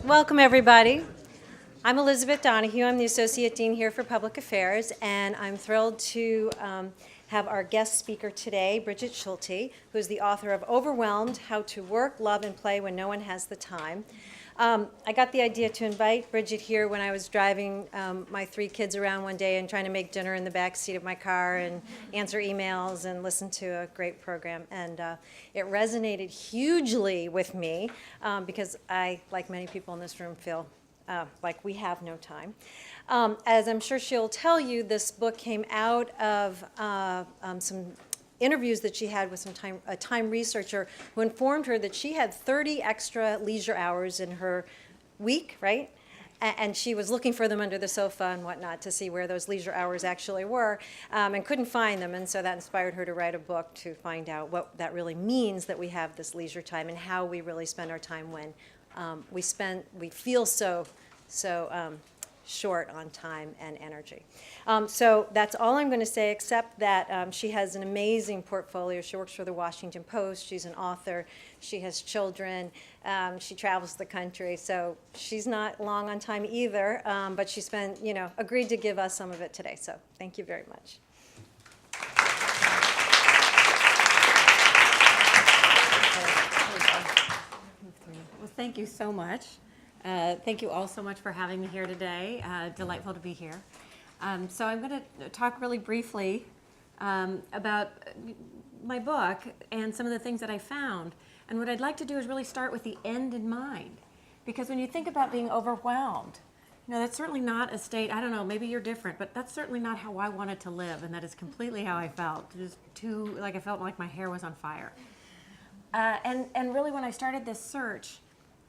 Welcome, everybody. I'm Elizabeth Donahue. I'm the Associate Dean here for Public Affairs, and I'm thrilled to have our guest speaker today, Brigid Schulte, who is the author of Overwhelmed: How to Work, Love, and Play When No One Has the Time. I got the idea to invite Brigid here when I was driving my 3 kids around one day and trying to make dinner in the back seat of my car and answer emails and listen to a great program. And it resonated hugely with me because I, like many people in this room, feel like we have no time. As I'm sure she'll tell you, this book came out of some interviews that she had with a time researcher who informed her that she had 30 extra leisure hours in her week, right? And she was looking for them under the sofa and whatnot to see where those leisure hours actually were, and couldn't find them. And so that inspired her to write a book to find out what that really means, that we have this leisure time, and how we really spend our time when we feel so short on time and energy. So that's all I'm going to say, except that she has an amazing portfolio. She works for the Washington Post. She's an author. She has children. She travels the country. So she's not long on time either, but she agreed to give us some of it today. So thank you very much. Well, thank you so much. Thank you all so much for having me here today. Delightful to be here. So I'm going to talk really briefly about my book and some of the things that I found. And what I'd like to do is really start with the end in mind. Because when you think about being overwhelmed, that's certainly not a state, I don't know, maybe you're different, but that's certainly not how I wanted to live. And that is completely how I felt. Just I felt like my hair was on fire. And really when I started this search,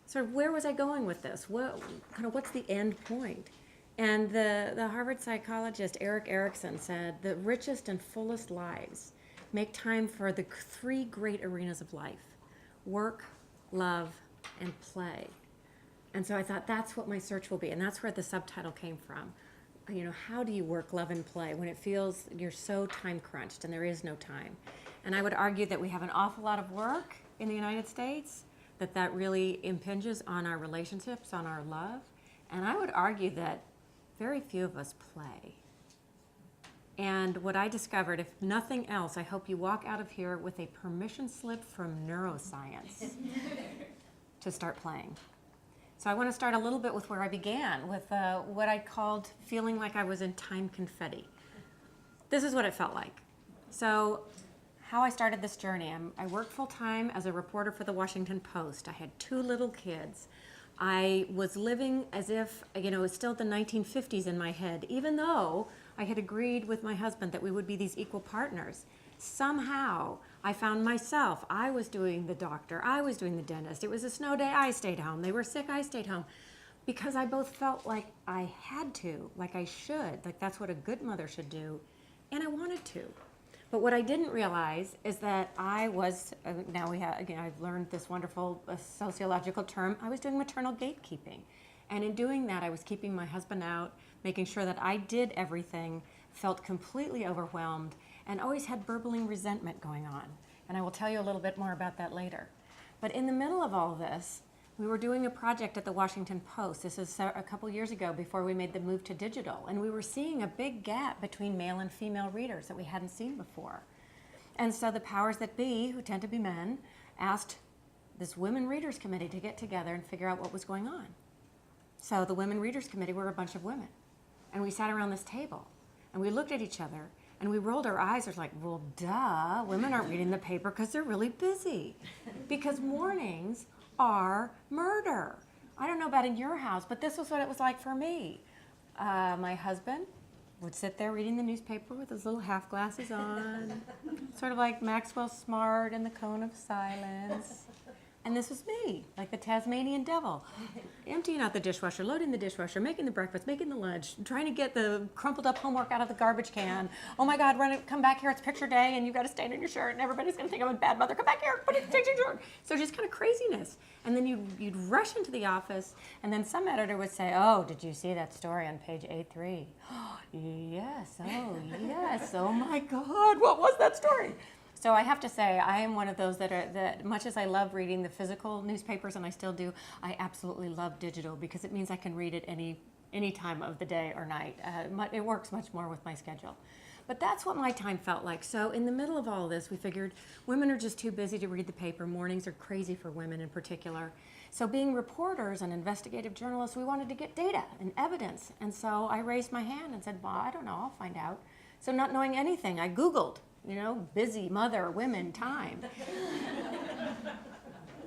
sort of where was I going with this? What's the end point? And the Harvard psychologist Erik Erikson said, the richest and fullest lives make time for the 3 great arenas of life: work, love, and play. And so I thought that's what my search will be, and that's where the subtitle came from. How do you work, love, and play when it feels you're so time crunched and there is no time? And I would argue that we have an awful lot of work in the United States, that really impinges on our relationships, on our love. And I would argue that very few of us play. And what I discovered, if nothing else, I hope you walk out of here with a permission slip from neuroscience to start playing. So I want to start a little bit with where I began, with what I called feeling like I was in time confetti. This is what it felt like. So how I started this journey. I worked full-time as a reporter for the Washington Post. I had 2 little kids. I was living as if, it was still the 1950s in my head, even though I had agreed with my husband that we would be these equal partners. Somehow, I found myself. I was doing the doctor. I was doing the dentist. It was a snow day. I stayed home. They were sick. I stayed home. Because I both felt like I had to, like I should, like that's what a good mother should do, and I wanted to. But what I didn't realize is that I was, I've learned this wonderful sociological term, I was doing maternal gatekeeping. And in doing that, I was keeping my husband out, making sure that I did everything, felt completely overwhelmed, and always had burbling resentment going on. And I will tell you a little bit more about that later. But in the middle of all of this, we were doing a project at the Washington Post. This is a couple years ago before we made the move to digital. And we were seeing a big gap between male and female readers that we hadn't seen before. And so the powers that be, who tend to be men, asked this Women Readers Committee to get together and figure out what was going on. So the Women Readers Committee were a bunch of women. And we sat around this table. And we looked at each other. And we rolled our eyes. It's like, well, duh. Women aren't reading the paper because they're really busy. Because mornings are murder. I don't know about in your house, but this was what it was like for me. My husband would sit there reading the newspaper with his little half glasses on, sort of like Maxwell Smart and the Cone of Silence. And this was me, like the Tasmanian devil, emptying out the dishwasher, loading the dishwasher, making the breakfast, making the lunch, trying to get the crumpled up homework out of the garbage can. Oh my God, come back here, it's picture day, and you've got a stain on your shirt, and everybody's gonna think I'm a bad mother. Come back here, put it in your shirt. So just kind of craziness. And then you'd rush into the office, and then some editor would say, oh, did you see that story on page 83? Oh, yes, oh my God, what was that story? So I have to say, I am one of those that much as I love reading the physical newspapers, and I still do, I absolutely love digital because it means I can read it any time of the day or night. It works much more with my schedule. But that's what my time felt like. So in the middle of all of this, we figured women are just too busy to read the paper. Mornings are crazy for women in particular. So being reporters and investigative journalists, we wanted to get data and evidence. And so I raised my hand and said, well, I don't know, I'll find out. So not knowing anything, I Googled, busy mother, women, time.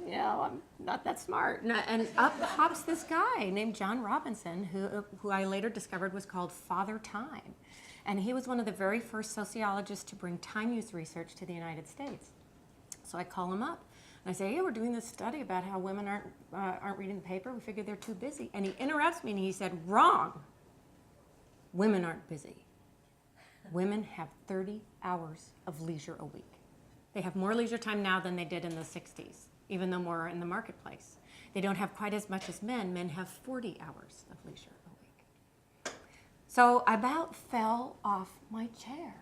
I'm not that smart. And up pops this guy named John Robinson, who I later discovered was called Father Time. And he was one of the very first sociologists to bring time use research to the United States. So I call him up and I say, hey, we're doing this study about how women aren't reading the paper. We figured they're too busy. And he interrupts me and he said, wrong. Women aren't busy. Women have 30 hours of leisure a week. They have more leisure time now than they did in the 60s, even though more are in the marketplace. They don't have quite as much as men. Men have 40 hours of leisure a week. So I about fell off my chair.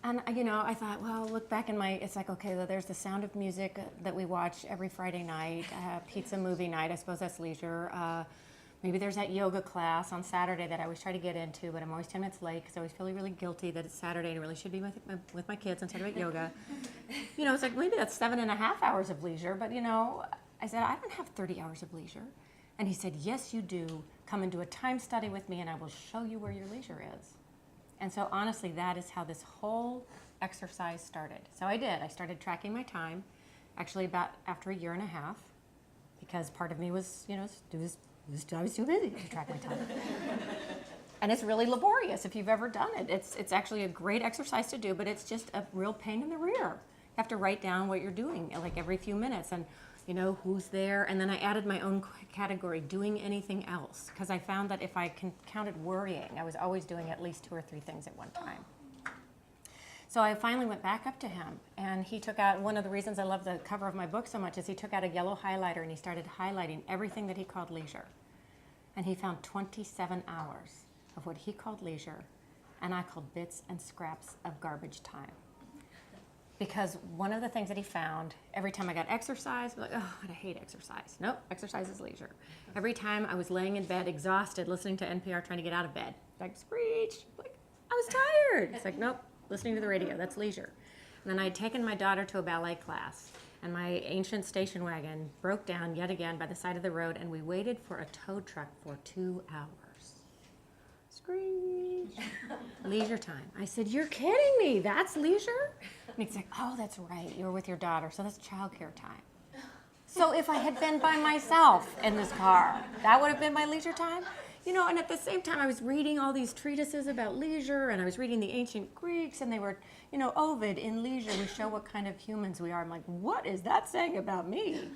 And, I thought, well, look back it's like, okay, well, there's the Sound of Music that we watch every Friday night, pizza movie night, I suppose that's leisure. Maybe there's that yoga class on Saturday that I always try to get into, but I'm always 10 minutes late because I always feel really guilty that it's Saturday and I really should be with my kids instead of at yoga. It's like maybe that's 7.5 hours of leisure, but I said, I don't have 30 hours of leisure. And he said, yes, you do. Come and do a time study with me and I will show you where your leisure is. And so honestly, that is how this whole exercise started. So I did. I started tracking my time, actually about after a year and a half, because part of me was, I was too busy to track my time. And it's really laborious if you've ever done it. It's actually a great exercise to do, but it's just a real pain in the rear. You have to write down what you're doing like every few minutes and who's there. And then I added my own category, doing anything else, because I found that if I counted worrying, I was always doing at least 2 or 3 things at one time. So I finally went back up to him, and he took out, one of the reasons I love the cover of my book so much is he took out a yellow highlighter and he started highlighting everything that he called leisure. And he found 27 hours of what he called leisure, and I called bits and scraps of garbage time. Because one of the things that he found, every time I got exercise, I'm like, oh, I hate exercise. Nope, exercise is leisure. Every time I was laying in bed, exhausted, listening to NPR, trying to get out of bed, like, screech, like, I was tired. It's like, nope, listening to the radio, that's leisure. And then I had taken my daughter to a ballet class, and my ancient station wagon broke down yet again by the side of the road, and we waited for a tow truck for 2 hours. Screech. Leisure time. I said, you're kidding me, that's leisure? And he's like, oh, that's right, you were with your daughter, so that's childcare time. So if I had been by myself in this car, that would have been my leisure time? And at the same time, I was reading all these treatises about leisure, and I was reading the ancient Greeks, and they were, Ovid, in leisure, we show what kind of humans we are. I'm like, what is that saying about me?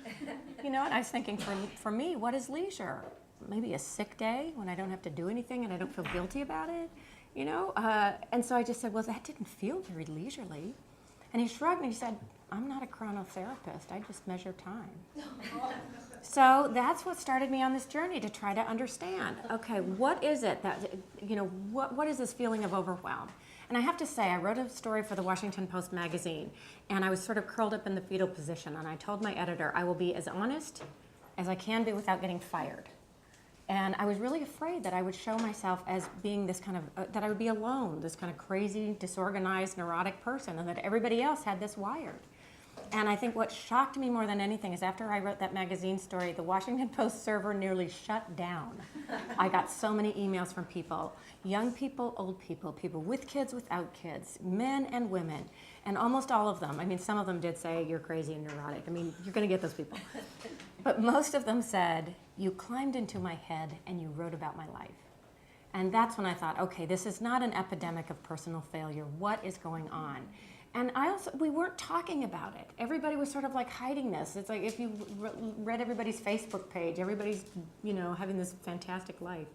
And I was thinking, for me, what is leisure? Maybe a sick day when I don't have to do anything and I don't feel guilty about it, And so I just said, well, that didn't feel very leisurely. And he shrugged and he said, I'm not a chronotherapist, I just measure time. So that's what started me on this journey to try to understand, okay, what is it that, what is this feeling of overwhelm? And I have to say, I wrote a story for the Washington Post magazine, and I was sort of curled up in the fetal position, and I told my editor, I will be as honest as I can be without getting fired. And I was really afraid that I would show myself as being this kind of, that I would be alone, this kind of crazy, disorganized, neurotic person, and that everybody else had this wired. And I think what shocked me more than anything is after I wrote that magazine story, the Washington Post server nearly shut down. I got so many emails from people, young people, old people, people with kids, without kids, men and women, and almost all of them. I mean, some of them did say, you're crazy and neurotic. I mean, you're going to get those people. But most of them said, you climbed into my head and you wrote about my life. And that's when I thought, okay, this is not an epidemic of personal failure. What is going on? And we weren't talking about it. Everybody was sort of like hiding this. It's like if you read everybody's Facebook page, everybody's, having this fantastic life.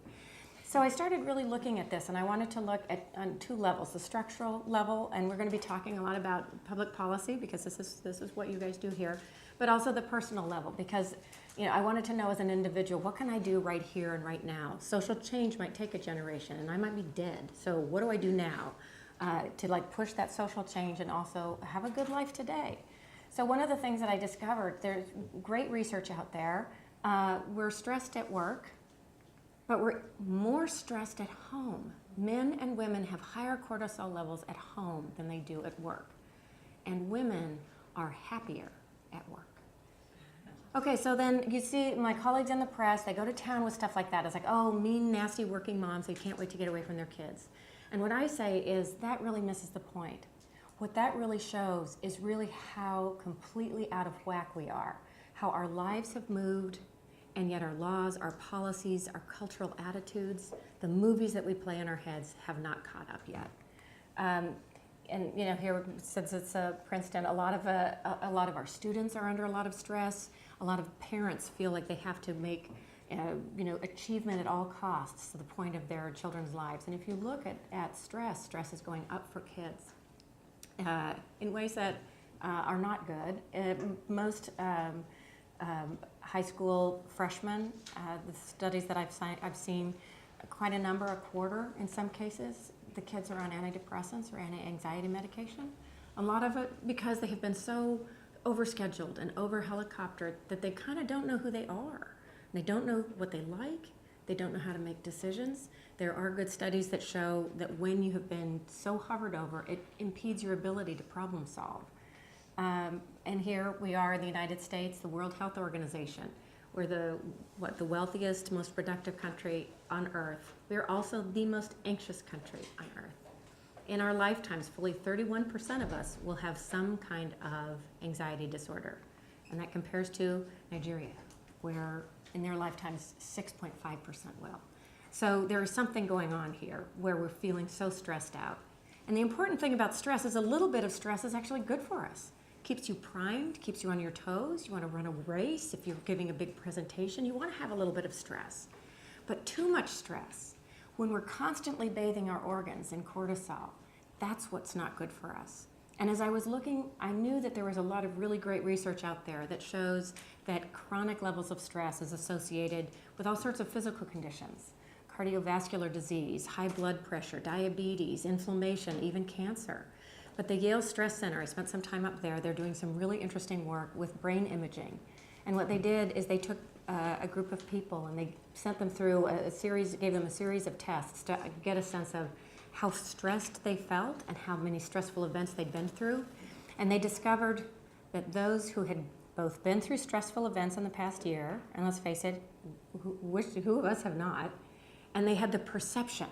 So I started really looking at this, and I wanted to look at on 2 levels, the structural level, and we're going to be talking a lot about public policy because this is what you guys do here, but also the personal level because I wanted to know as an individual, what can I do right here and right now? Social change might take a generation, and I might be dead. So what do I do now? to like push that social change and also have a good life today. So one of the things that I discovered, there's great research out there. We're stressed at work, but we're more stressed at home. Men and women have higher cortisol levels at home than they do at work. And women are happier at work. Okay, so then you see my colleagues in the press, they go to town with stuff like that. It's like, oh, mean, nasty working moms, they can't wait to get away from their kids. And what I say is that really misses the point. What that really shows is really how completely out of whack we are, how our lives have moved, and yet our laws, our policies, our cultural attitudes, the movies that we play in our heads have not caught up yet. And you know, here, since it's Princeton, a lot of our students are under a lot of stress. A lot of parents feel like they have to make achievement at all costs to the point of their children's lives. And if you look at stress is going up for kids in ways that are not good. Most high school freshmen, the studies that I've seen, quite a number, a quarter in some cases, the kids are on antidepressants or anti-anxiety medication. A lot of it because they have been so overscheduled and over-helicoptered that they kind of don't know who they are. They don't know what they like. They don't know how to make decisions. There are good studies that show that when you have been so hovered over, it impedes your ability to problem solve. And here we are in the United States, the World Health Organization. We're the wealthiest, most productive country on earth. We're also the most anxious country on earth. In our lifetimes, fully 31% of us will have some kind of anxiety disorder. And that compares to Nigeria, where in their lifetimes, 6.5% will. So there is something going on here where we're feeling so stressed out. And the important thing about stress is a little bit of stress is actually good for us. Keeps you primed, keeps you on your toes. You want to run a race. If you're giving a big presentation, you want to have a little bit of stress. But too much stress, when we're constantly bathing our organs in cortisol, that's what's not good for us. And as I was looking, I knew that there was a lot of really great research out there that shows that chronic levels of stress is associated with all sorts of physical conditions, cardiovascular disease, high blood pressure, diabetes, inflammation, even cancer. But the Yale Stress Center, I spent some time up there, they're doing some really interesting work with brain imaging. And what they did is they took a group of people and they sent them through gave them a series of tests to get a sense of how stressed they felt and how many stressful events they'd been through. And they discovered that those who had both been through stressful events in the past year, and let's face it, who of us have not, and they had the perception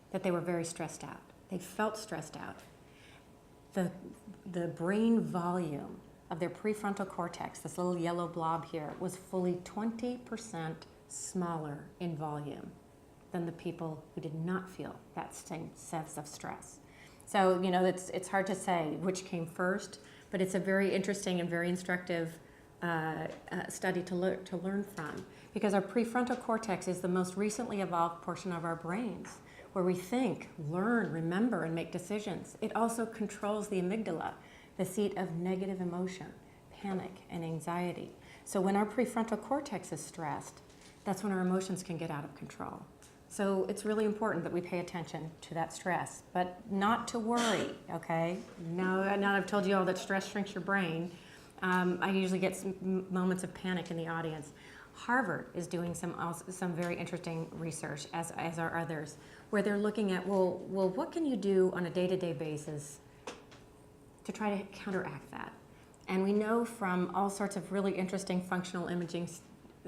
that they were very stressed out. They felt stressed out. The brain volume of their prefrontal cortex, this little yellow blob here, was fully 20% smaller in volume than the people who did not feel that same sense of stress. So, you know, it's hard to say which came first, but it's a very interesting and very instructive study to learn from, because our prefrontal cortex is the most recently evolved portion of our brains, where we think, learn, remember, and make decisions. It also controls the amygdala, the seat of negative emotion, panic, and anxiety. So when our prefrontal cortex is stressed, that's when our emotions can get out of control. So it's really important that we pay attention to that stress, but not to worry, okay? Now that I've told you all that stress shrinks your brain, I usually get some moments of panic in the audience. Harvard is doing some very interesting research, as are others, where they're looking at, well, what can you do on a day-to-day basis to try to counteract that? And we know from all sorts of really interesting functional imaging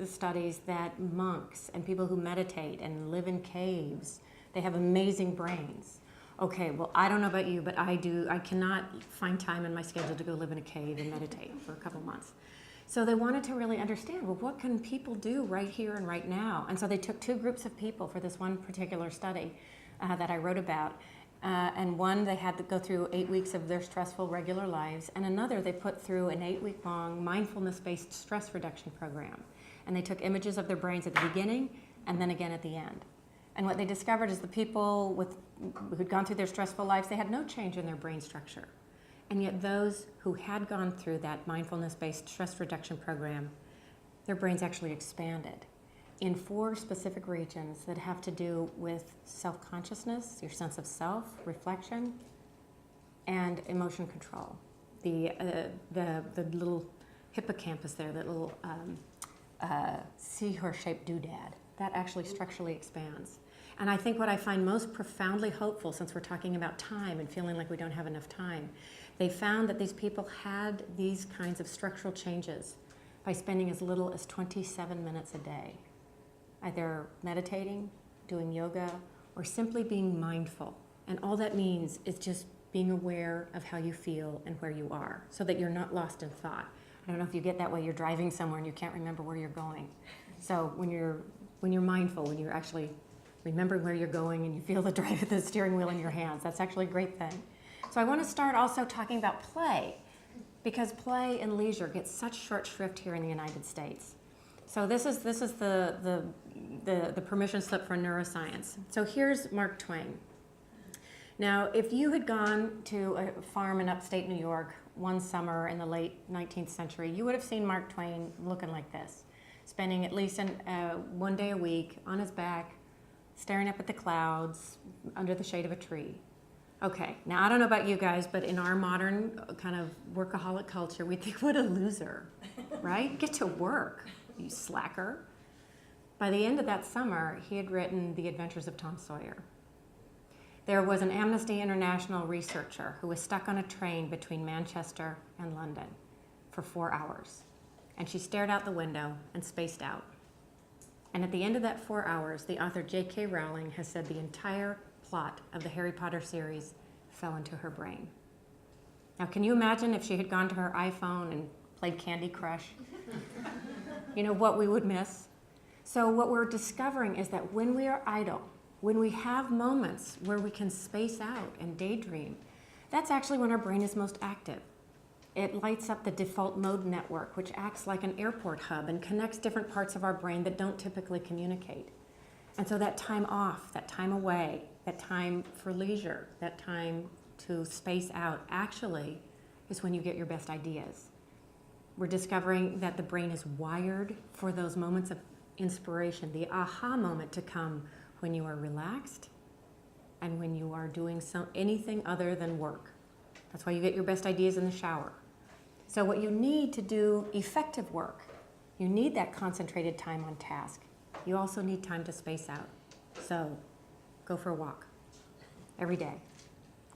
studies that monks and people who meditate and live in caves, they have amazing brains. Okay, well, I don't know about you, but I do. I cannot find time in my schedule to go live in a cave and meditate for a couple months. So they wanted to really understand, well, what can people do right here and right now? And so they took two groups of people for this one particular study that I wrote about. And one, they had to go through 8 weeks of their stressful regular lives, and another they put through an 8-week-long mindfulness-based stress reduction program. And they took images of their brains at the beginning and then again at the end. And what they discovered is the people who'd gone through their stressful lives, they had no change in their brain structure. And yet those who had gone through that mindfulness-based stress reduction program, their brains actually expanded in 4 specific regions that have to do with self-consciousness, your sense of self, reflection, and emotion control. The little hippocampus there, that little seahorse-shaped doodad, that actually structurally expands. And I think what I find most profoundly hopeful, since we're talking about time and feeling like we don't have enough time, they found that these people had these kinds of structural changes by spending as little as 27 minutes a day, either meditating, doing yoga, or simply being mindful. And all that means is just being aware of how you feel and where you are, so that you're not lost in thought. I don't know if you get that way. You're driving somewhere and you can't remember where you're going. So when you're mindful, when you're actually remembering where you're going and you feel the drive of the steering wheel in your hands, that's actually a great thing. So I want to start also talking about play, because play and leisure get such short shrift here in the United States. So this is the permission slip for neuroscience. So here's Mark Twain. Now, if you had gone to a farm in upstate New York one summer in the late 19th century, you would have seen Mark Twain looking like this, spending at least one day a week on his back, staring up at the clouds under the shade of a tree. Okay, now I don't know about you guys, but in our modern kind of workaholic culture, we think, what a loser, right? Get to work, you slacker. By the end of that summer, he had written The Adventures of Tom Sawyer. There was an Amnesty International researcher who was stuck on a train between Manchester and London for 4 hours. And she stared out the window and spaced out. And at the end of that 4 hours, the author J.K. Rowling has said the entire plot of the Harry Potter series fell into her brain. Now, can you imagine if she had gone to her iPhone and played Candy Crush? You know what we would miss? So what we're discovering is that when we are idle, when we have moments where we can space out and daydream, that's actually when our brain is most active. It lights up the default mode network, which acts like an airport hub and connects different parts of our brain that don't typically communicate. And so that time off, that time away, that time for leisure, that time to space out actually is when you get your best ideas. We're discovering that the brain is wired for those moments of inspiration, the aha moment to come when you are relaxed and when you are doing anything other than work. That's why you get your best ideas in the shower. So what you need to do effective work, you need that concentrated time on task. You also need time to space out. So go for a walk every day.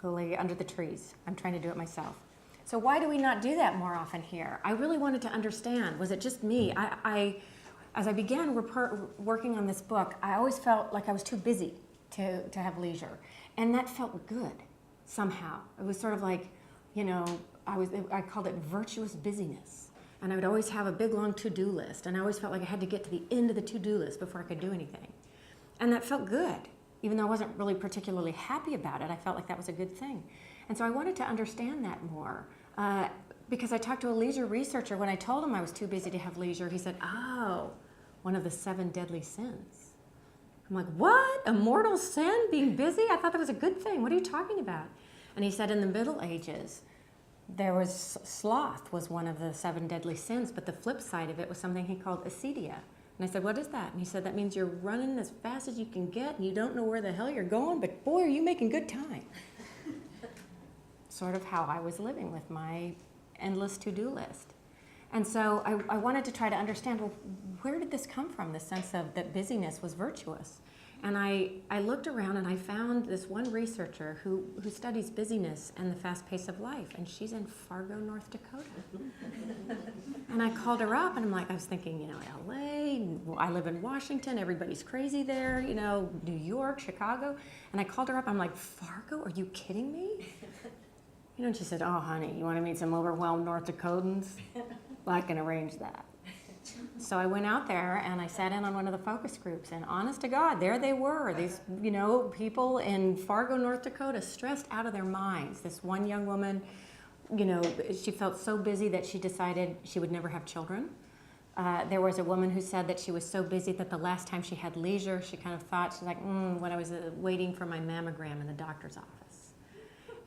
Go lay under the trees. I'm trying to do it myself. So why do we not do that more often here? I really wanted to understand, was it just me? As I began working on this book, I always felt like I was too busy to have leisure. And that felt good somehow. It was sort of like, you know, I called it virtuous busyness. And I would always have a big, long to-do list. And I always felt like I had to get to the end of the to-do list before I could do anything. And that felt good. Even though I wasn't really particularly happy about it, I felt like that was a good thing. And so I wanted to understand that more. Because I talked to a leisure researcher. When I told him I was too busy to have leisure, he said, oh, one of the 7 deadly sins. I'm like, what? A mortal sin, being busy? I thought that was a good thing. What are you talking about? And he said in the Middle Ages, there was sloth was one of the 7 deadly sins, but the flip side of it was something he called acedia. And I said, what is that? And he said, that means you're running as fast as you can get and you don't know where the hell you're going, but boy, are you making good time. Sort of how I was living with my endless to-do list. And so I wanted to try to understand, well, where did this come from, this sense of that busyness was virtuous? And I looked around and I found this one researcher who studies busyness and the fast pace of life, and she's in Fargo, North Dakota. And I called her up and I was thinking, LA, I live in Washington, everybody's crazy there, New York, Chicago. And I called her up, I'm like, Fargo, are you kidding me? And she said, oh, honey, you want to meet some overwhelmed North Dakotans? Well, I can arrange that. So I went out there and I sat in on one of the focus groups, and honest to God, there they were, these, people in Fargo, North Dakota, stressed out of their minds. This one young woman, she felt so busy that she decided she would never have children. There was a woman who said that she was so busy that the last time she had leisure, she kind of thought, she's like, when I was waiting for my mammogram in the doctor's office.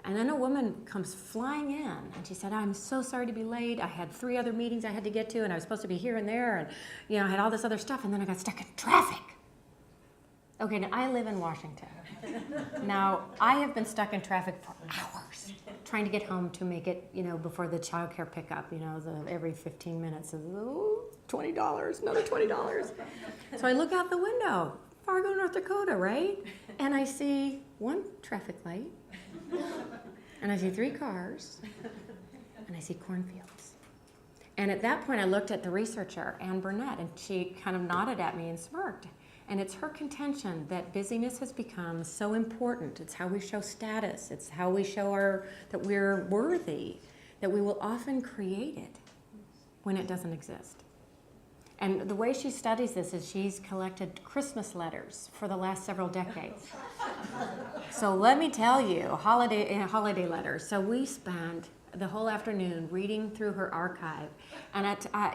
And then a woman comes flying in, and she said, I'm so sorry to be late. I had 3 other meetings I had to get to, and I was supposed to be here and there, and I had all this other stuff, and then I got stuck in traffic. Okay, now I live in Washington. Now, I have been stuck in traffic for hours trying to get home to make it, before the childcare pickup, every 15 minutes is, $20, another $20. So I look out the window, Fargo, North Dakota, right? And I see one traffic light, and I see 3 cars, and I see cornfields. And at that point, I looked at the researcher, Ann Burnett, and she kind of nodded at me and smirked. And it's her contention that busyness has become so important. It's how we show status. It's how we show that we're worthy, that we will often create it when it doesn't exist. And the way she studies this is she's collected Christmas letters for the last several decades. So let me tell you, holiday letters. So we spent the whole afternoon reading through her archive. And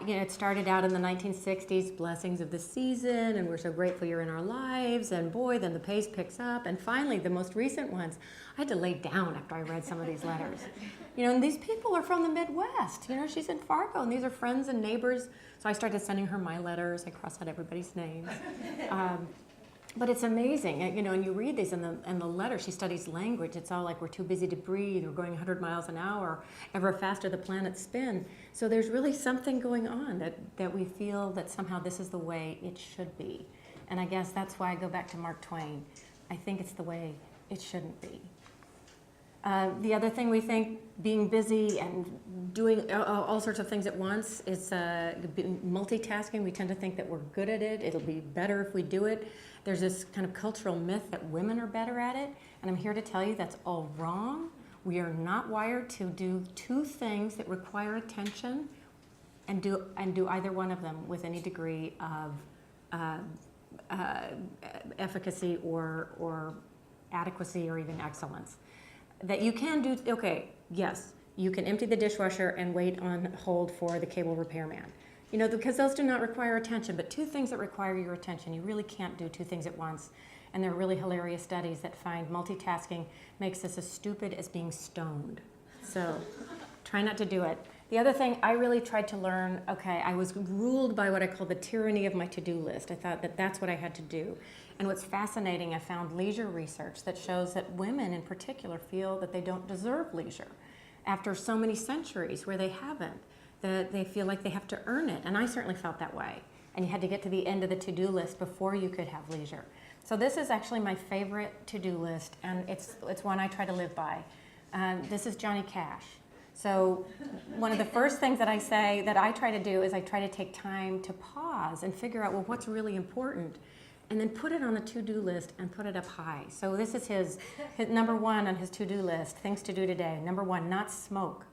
it started out in the 1960s, blessings of the season, and we're so grateful you're in our lives, and boy, then the pace picks up. And finally, the most recent ones, I had to lay down after I read some of these letters. And these people are from the Midwest. She's in Fargo, and these are friends and neighbors. So I started sending her my letters. I crossed out everybody's names. But it's amazing, and you read these in the letter. She studies language. It's all like we're too busy to breathe. We're going 100 miles an hour. Ever faster the planets spin. So there's really something going on that we feel that somehow this is the way it should be. And I guess that's why I go back to Mark Twain. I think it's the way it shouldn't be. The other thing we think being busy and doing all sorts of things at once is multitasking. We tend to think that we're good at it. It'll be better if we do it. There's this kind of cultural myth that women are better at it, and I'm here to tell you that's all wrong. We are not wired to do 2 things that require attention and do either one of them with any degree of efficacy or adequacy or even excellence. That you can do, okay, yes, you can empty the dishwasher and wait on hold for the cable repairman. Because those do not require attention, but 2 things that require your attention, you really can't do 2 things at once. And there are really hilarious studies that find multitasking makes us as stupid as being stoned. So try not to do it. The other thing I really tried to learn, I was ruled by what I call the tyranny of my to-do list. I thought that that's what I had to do. And what's fascinating, I found leisure research that shows that women in particular feel that they don't deserve leisure after so many centuries where they haven't, that they feel like they have to earn it. And I certainly felt that way. And you had to get to the end of the to-do list before you could have leisure. So this is actually my favorite to-do list, and it's one I try to live by. This is Johnny Cash. So one of the first things that I say that I try to do is I try to take time to pause and figure out, well, what's really important, and then put it on the to-do list and put it up high. So this is his number 1 on his to-do list, things to do today. Number 1, not smoke.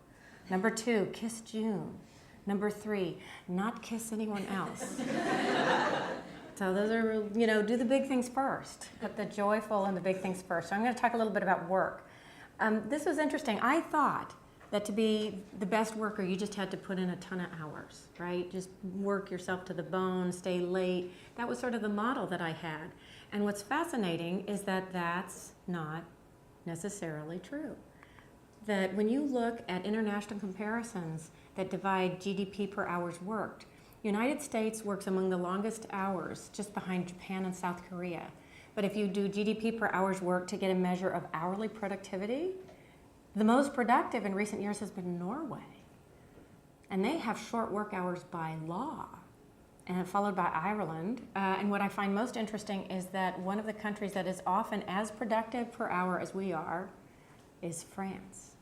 Number 2, kiss June. Number 3, not kiss anyone else. So those are, do the big things first. Put the joyful and the big things first. So I'm going to talk a little bit about work. This was interesting. I thought that to be the best worker, you just had to put in a ton of hours, right? Just work yourself to the bone, stay late. That was sort of the model that I had. And what's fascinating is that that's not necessarily true. That when you look at international comparisons that divide GDP per hours worked, United States works among the longest hours, just behind Japan and South Korea. But if you do GDP per hours worked to get a measure of hourly productivity, the most productive in recent years has been Norway. And they have short work hours by law, and followed by Ireland. And what I find most interesting is that one of the countries that is often as productive per hour as we are is France.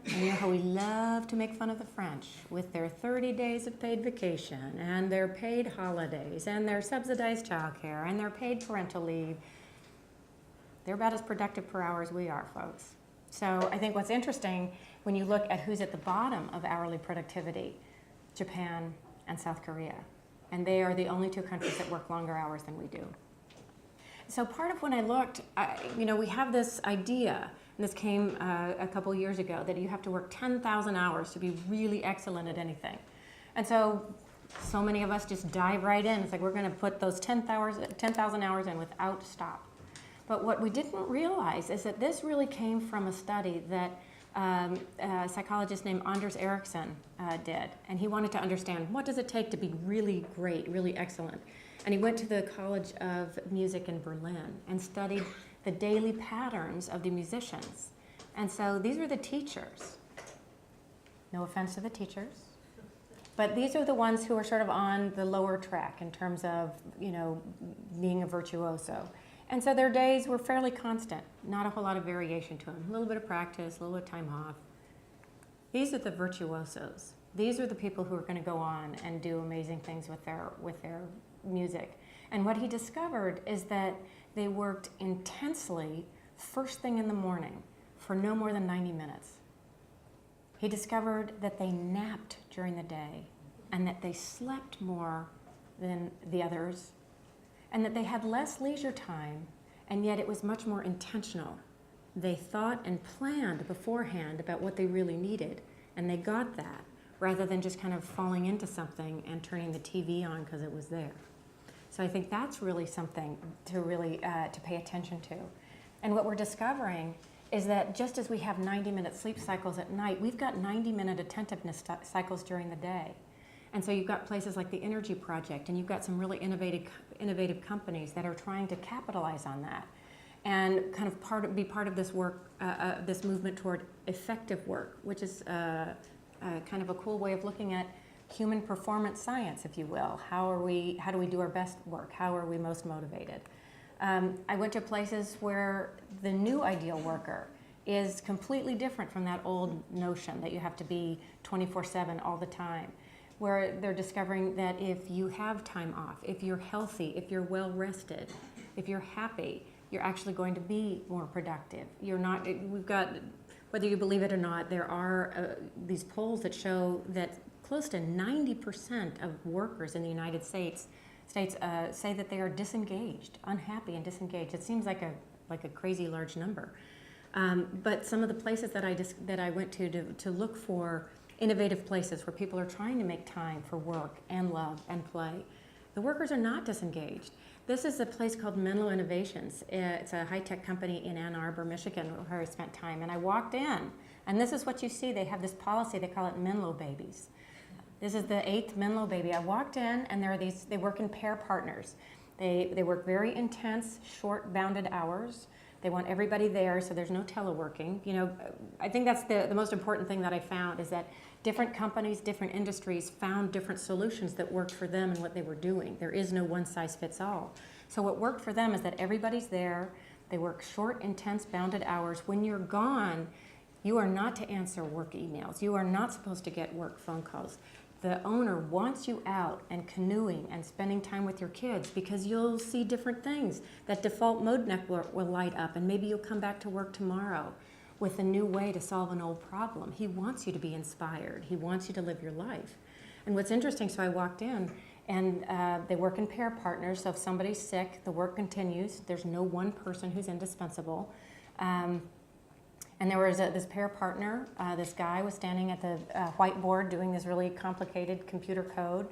And you know how we love to make fun of the French with their 30 days of paid vacation and their paid holidays and their subsidized childcare and their paid parental leave. They're about as productive per hour as we are, folks. So I think what's interesting when you look at who's at the bottom of hourly productivity, Japan and South Korea. And they are the only 2 countries that work longer hours than we do. So part of when I looked, we have this idea, and this came a couple years ago, that you have to work 10,000 hours to be really excellent at anything. And so many of us just dive right in. It's like we're going to put those 10,000 hours in without stop. But what we didn't realize is that this really came from a study that a psychologist named Anders Ericsson did. And he wanted to understand, what does it take to be really great, really excellent? And he went to the College of Music in Berlin and studied the daily patterns of the musicians. And so these are the teachers. No offense to the teachers. But these are the ones who are sort of on the lower track in terms of, being a virtuoso. And so their days were fairly constant, not a whole lot of variation to them. A little bit of practice, a little bit of time off. These are the virtuosos. These are the people who are going to go on and do amazing things with their music. And what he discovered is that they worked intensely first thing in the morning for no more than 90 minutes. He discovered that they napped during the day and that they slept more than the others and that they had less leisure time, and yet it was much more intentional. They thought and planned beforehand about what they really needed, and they got that rather than just kind of falling into something and turning the TV on because it was there. So I think that's really something to really to pay attention to. And what we're discovering is that just as we have 90-minute sleep cycles at night, we've got 90-minute attentiveness cycles during the day. And so you've got places like the Energy Project, and you've got some really innovative companies that are trying to capitalize on that and kind of be part of this work, this movement toward effective work, which is kind of a cool way of looking at human performance science, if you will. How do we do our best work? How are we most motivated? I went to places where the new ideal worker is completely different from that old notion that you have to be 24/7 all the time, where they're discovering that if you have time off, if you're healthy, if you're well rested, if you're happy, you're actually going to be more productive. We've got, whether you believe it or not, there are these polls that show that close to 90% of workers in the United States say that they are disengaged, unhappy and disengaged. It seems like a crazy large number. But some of the places that I went to look for innovative places where people are trying to make time for work and love and play, the workers are not disengaged. This is a place called Menlo Innovations. It's a high-tech company in Ann Arbor, Michigan, where I spent time. And I walked in, and this is what you see. They have this policy. They call it Menlo babies. This is the 8th Menlo baby. I walked in, and they work in pair partners. They work very intense, short, bounded hours. They want everybody there, so there's no teleworking. I think that's the most important thing that I found is that different companies, different industries found different solutions that worked for them and what they were doing. There is no one size fits all. So what worked for them is that everybody's there. They work short, intense, bounded hours. When you're gone, you are not to answer work emails. You are not supposed to get work phone calls. The owner wants you out and canoeing and spending time with your kids because you'll see different things. That default mode network will light up, and maybe you'll come back to work tomorrow with a new way to solve an old problem. He wants you to be inspired. He wants you to live your life. And what's interesting, so I walked in, and they work in pair partners, so if somebody's sick, the work continues. There's no one person who's indispensable. And there was this pair partner. This guy was standing at the whiteboard doing this really complicated computer code,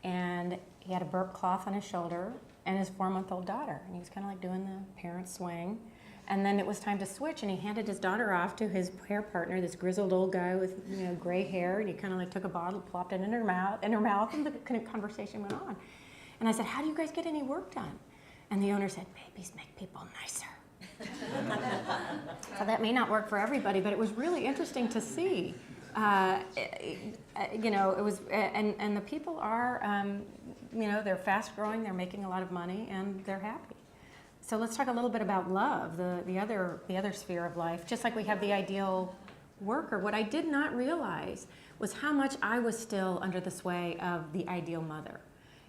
and he had a burp cloth on his shoulder and his 4-month-old daughter. And he was kind of like doing the parent swing. And then it was time to switch, and he handed his daughter off to his pair partner, this grizzled old guy with gray hair, and he kind of like took a bottle, plopped it in her mouth, and the kind of conversation went on. And I said, "How do you guys get any work done?" And the owner said, "Babies make people nicer." So that may not work for everybody, but it was really interesting to see. It was, and the people are, they're fast growing, they're making a lot of money, and they're happy. So let's talk a little bit about love, the other sphere of life. Just like we have the ideal worker, what I did not realize was how much I was still under the sway of the ideal mother.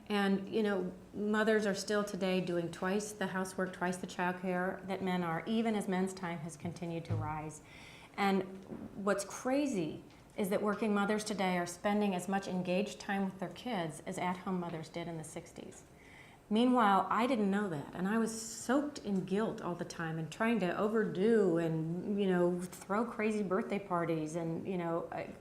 And, mothers are still today doing twice the housework, twice the childcare that men are, even as men's time has continued to rise. And what's crazy is that working mothers today are spending as much engaged time with their kids as at-home mothers did in the 60s. Meanwhile, I didn't know that, and I was soaked in guilt all the time and trying to overdo and, throw crazy birthday parties and,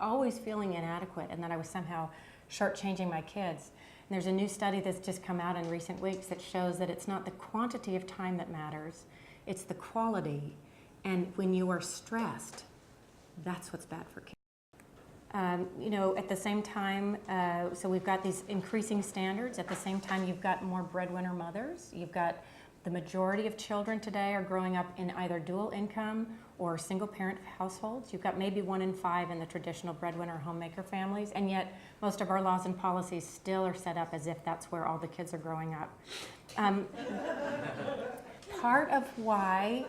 always feeling inadequate and that I was somehow shortchanging my kids. And there's a new study that's just come out in recent weeks that shows that it's not the quantity of time that matters, it's the quality. And when you are stressed, that's what's bad for kids. At the same time, so we've got these increasing standards. At the same time, you've got more breadwinner mothers. You've got The majority of children today are growing up in either dual income or single parent households. You've got maybe 1 in 5 in the traditional breadwinner homemaker families, and yet most of our laws and policies still are set up as if that's where all the kids are growing up. Part of why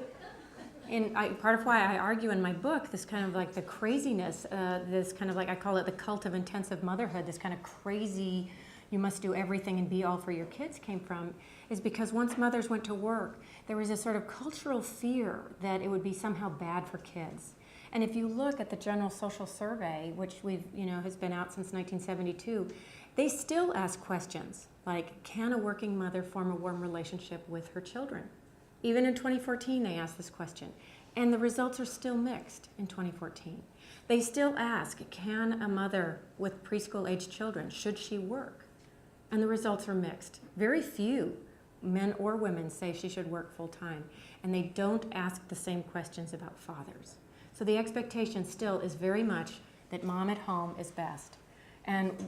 I argue in my book this kind of like the craziness, this kind of like, I call it the cult of intensive motherhood, this kind of crazy, you must do everything and be all for your kids came from, is because once mothers went to work, there was a sort of cultural fear that it would be somehow bad for kids. And if you look at the General Social Survey, which has been out since 1972, they still ask questions like, can a working mother form a warm relationship with her children? Even in 2014, they asked this question. And the results are still mixed in 2014. They still ask, can a mother with preschool-aged children, should she work? And the results are mixed. Very few men or women say she should work full-time. And they don't ask the same questions about fathers. So the expectation still is very much that mom at home is best. And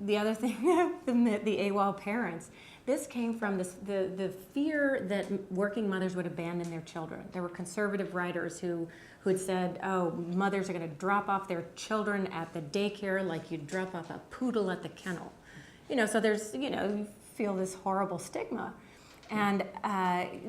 the other thing, the AWOL parents, this came from the fear that working mothers would abandon their children. There were conservative writers who had said, oh, mothers are going to drop off their children at the daycare like you'd drop off a poodle at the kennel. So there's, you feel this horrible stigma. And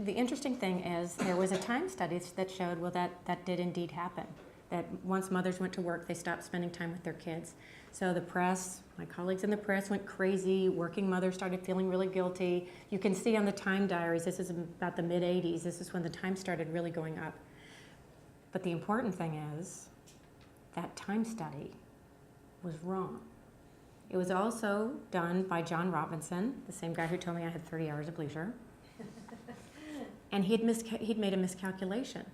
the interesting thing is there was a time study that showed, well, that did indeed happen. That once mothers went to work, they stopped spending time with their kids. So the press, my colleagues in the press went crazy. Working mothers started feeling really guilty. You can see on the Time diaries, this is about the mid-'80s. This is when the Time started really going up. But the important thing is that Time study was wrong. It was also done by John Robinson, the same guy who told me I had 30 hours of leisure. And he'd made a miscalculation.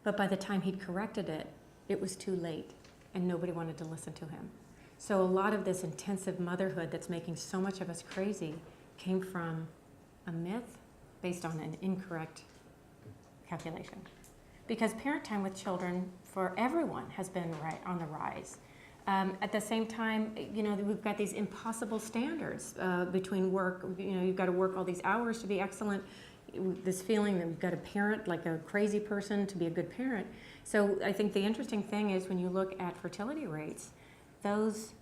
But by the time he'd corrected it, it was too late, and nobody wanted to listen to him. So a lot of this intensive motherhood that's making so much of us crazy came from a myth based on an incorrect calculation. Because parent time with children for everyone has been on the rise. At the same time, we've got these impossible standards between work. You've got to work all these hours to be excellent. This feeling that we've got to parent like a crazy person to be a good parent. So I think the interesting thing is when you look at fertility rates, those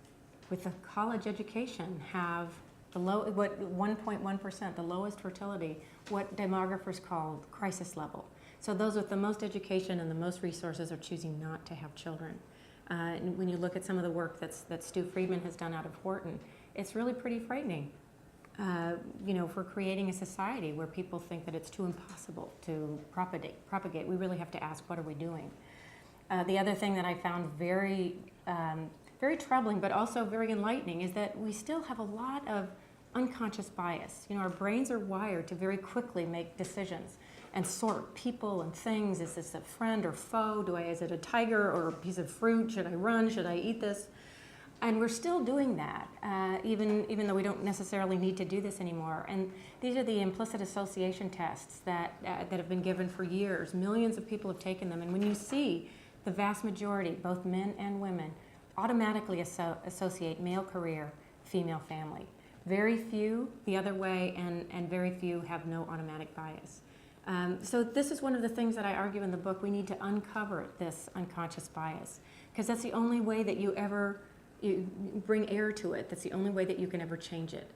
with a college education have the 1.1%, the lowest fertility, what demographers call crisis level. So those with the most education and the most resources are choosing not to have children. And when you look at some of the work that Stu Friedman has done out of Wharton, it's really pretty frightening. If we're creating a society where people think that it's too impossible to propagate, we really have to ask, what are we doing? The other thing that I found very, very troubling, but also very enlightening, is that we still have a lot of unconscious bias. Our brains are wired to very quickly make decisions and sort people and things. Is this a friend or foe? Is it a tiger or a piece of fruit? Should I run? Should I eat this? And we're still doing that, even though we don't necessarily need to do this anymore. And these are the implicit association tests that have been given for years. Millions of people have taken them. And when you see the vast majority, both men and women, automatically associate male career, female family. Very few the other way, and very few have no automatic bias. So this is one of the things that I argue in the book. We need to uncover this unconscious bias, because that's the only way that you bring air to it. That's the only way that you can ever change it.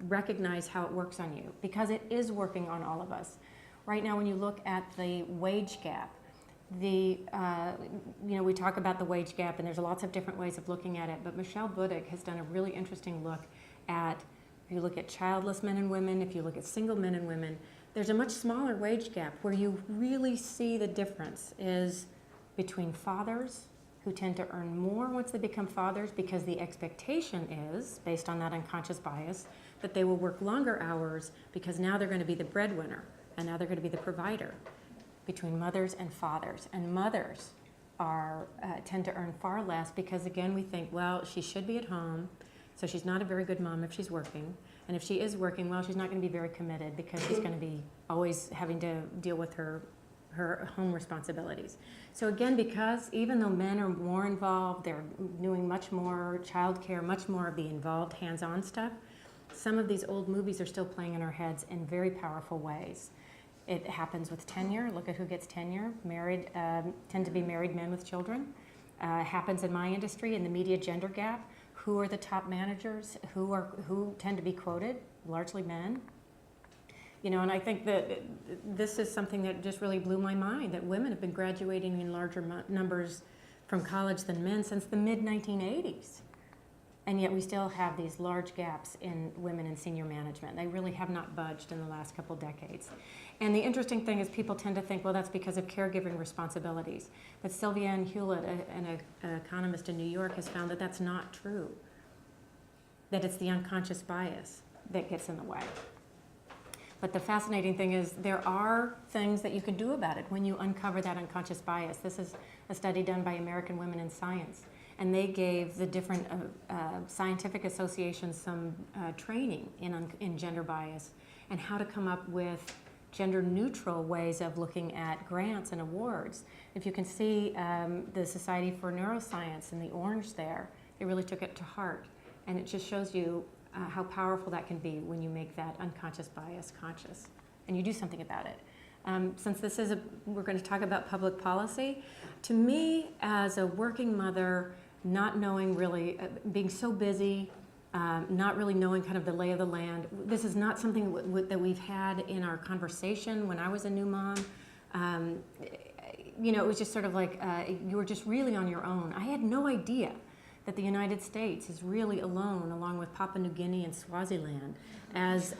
Recognize how it works on you, because it is working on all of us. Right now, when you look at the wage gap, we talk about the wage gap, and there's lots of different ways of looking at it, but Michelle Buddick has done a really interesting look at, if you look at childless men and women, if you look at single men and women, there's a much smaller wage gap. Where you really see the difference is between fathers, who tend to earn more once they become fathers, because the expectation is, based on that unconscious bias, that they will work longer hours because now they're going to be the breadwinner and now they're going to be the provider. Between mothers and fathers. And mothers tend to earn far less because, again, we think, well, she should be at home, so she's not a very good mom if she's working. And if she is working, well, she's not going to be very committed because she's going to be always having to deal with her home responsibilities. So again, because even though men are more involved, they're doing much more childcare, much more of the involved hands-on stuff, some of these old movies are still playing in our heads in very powerful ways. It happens with tenure. Look at who gets tenure. Married, tend to be married men with children. Happens in my industry, in the media gender gap. Who are the top managers? Who tend to be quoted? Largely men. You know, and I think that this is something that just really blew my mind, that women have been graduating in larger numbers from college than men since the mid-1980s. And yet we still have these large gaps in women in senior management. They really have not budged in the last couple decades. And the interesting thing is people tend to think, well, that's because of caregiving responsibilities. But Sylviane Hewlett, an economist in New York, has found that that's not true, that it's the unconscious bias that gets in the way. But the fascinating thing is there are things that you can do about it when you uncover that unconscious bias. This is a study done by American Women in Science. And they gave the different scientific associations some training in gender bias and how to come up with gender-neutral ways of looking at grants and awards. If you can see the Society for Neuroscience in the orange there, they really took it to heart. And it just shows you how powerful that can be when you make that unconscious bias conscious and you do something about it. Since this is we're going to talk about public policy, to me as a working mother, not knowing really, being so busy, not really knowing kind of the lay of the land. This is not something that we've had in our conversation when I was a new mom. You know, it was just sort of like you were just really on your own. I had no idea that the United States is really alone, along with Papua New Guinea and Swaziland, as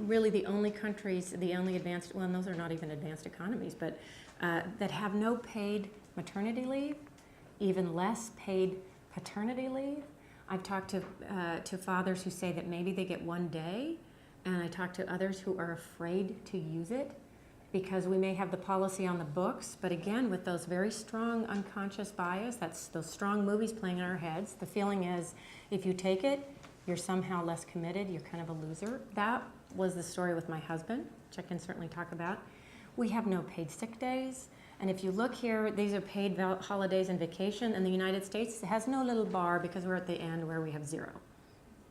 really the only countries, the only advanced, well, those are not even advanced economies, but that have no paid maternity leave, even less paid paternity leave. I've talked to fathers who say that maybe they get one day, and I talk to others who are afraid to use it because we may have the policy on the books, but again, with those very strong unconscious bias, that's those strong movies playing in our heads, the feeling is if you take it, you're somehow less committed, you're kind of a loser. That was the story with my husband, which I can certainly talk about. We have no paid sick days. And if you look here, these are paid holidays and vacation, and the United States has no little bar because we're at the end where we have zero.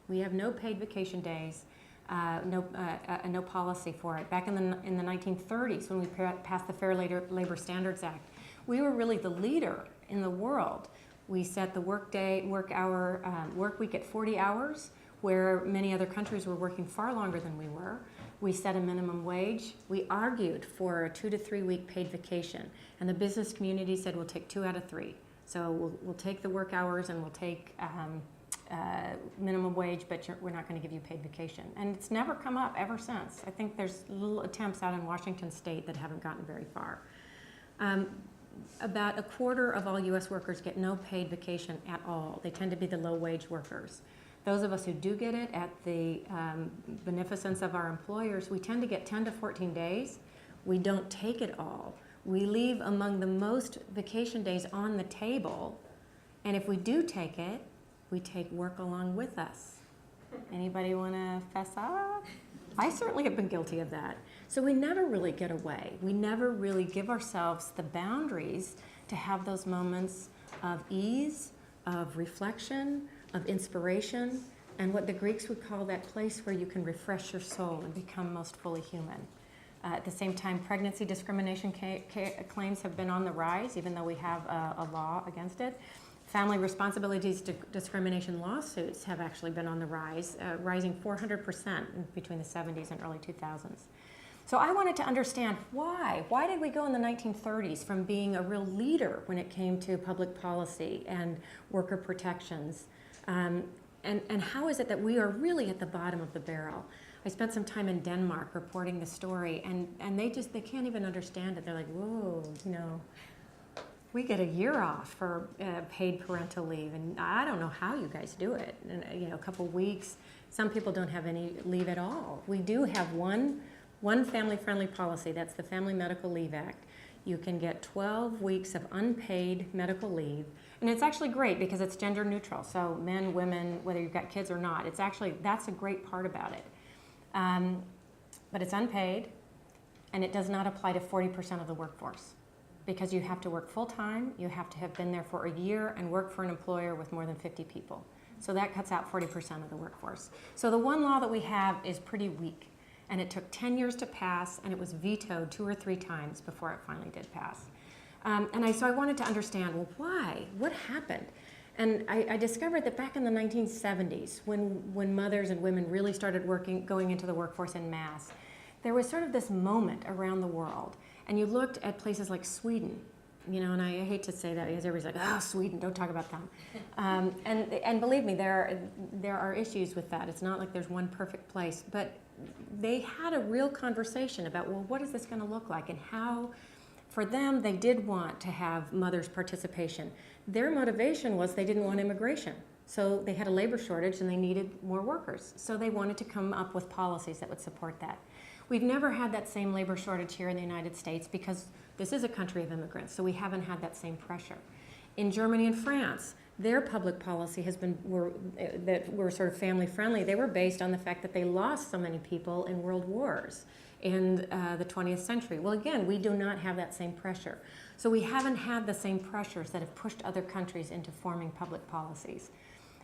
We have no paid vacation days, no policy for it. Back in the 1930s, when we passed the Fair Labor Standards Act, we were really the leader in the world. We set the work week at 40 hours, where many other countries were working far longer than we were. We set a minimum wage. We argued for a 2 to 3 week paid vacation. And the business community said we'll take 2 out of 3. So we'll take the work hours and we'll take minimum wage, but we're not going to give you paid vacation. And it's never come up ever since. I think there's little attempts out in Washington state that haven't gotten very far. About a quarter of all U.S. workers get no paid vacation at all. They tend to be the low-wage workers. Those of us who do get it at the beneficence of our employers, we tend to get 10 to 14 days. We don't take it all. We leave among the most vacation days on the table, and if we do take it, we take work along with us. Anybody want to fess up? I certainly have been guilty of that. So we never really get away. We never really give ourselves the boundaries to have those moments of ease, of reflection, of inspiration, and what the Greeks would call that place where you can refresh your soul and become most fully human. At the same time, pregnancy discrimination claims have been on the rise, even though we have a law against it. Family responsibilities discrimination lawsuits have actually been on the rise, rising 400% between the 70s and early 2000s. So I wanted to understand why. Why did we go in the 1930s from being a real leader when it came to public policy and worker protections? And how is it that we are really at the bottom of the barrel? I spent some time in Denmark reporting the story, and they can't even understand it. They're like, whoa, we get a year off for paid parental leave, and I don't know how you guys do it. And, a couple weeks. Some people don't have any leave at all. We do have one family-friendly policy. That's the Family Medical Leave Act. You can get 12 weeks of unpaid medical leave, and it's actually great because it's gender neutral. So men, women, whether you've got kids or not, that's a great part about it. But it's unpaid, and it does not apply to 40% of the workforce, because you have to work full-time, you have to have been there for a year and work for an employer with more than 50 people. So that cuts out 40% of the workforce. So the one law that we have is pretty weak. And it took 10 years to pass, and it was vetoed 2 or 3 times before it finally did pass. So I wanted to understand, well, why? What happened? And I discovered that back in the 1970s, when mothers and women really started going into the workforce en masse, there was sort of this moment around the world. And you looked at places like Sweden, and I hate to say that because everybody's like, oh, Sweden, don't talk about them. And believe me, there are issues with that. It's not like there's one perfect place. But they had a real conversation about, well, what is this going to look like? And how, for them, they did want to have mothers' participation. Their motivation was they didn't want immigration. So they had a labor shortage and they needed more workers. So they wanted to come up with policies that would support that. We've never had that same labor shortage here in the United States because this is a country of immigrants, so we haven't had that same pressure. In Germany and France, their public policy that were sort of family friendly. They were based on the fact that they lost so many people in world wars in the 20th century. Well, again, we do not have that same pressure. So we haven't had the same pressures that have pushed other countries into forming public policies.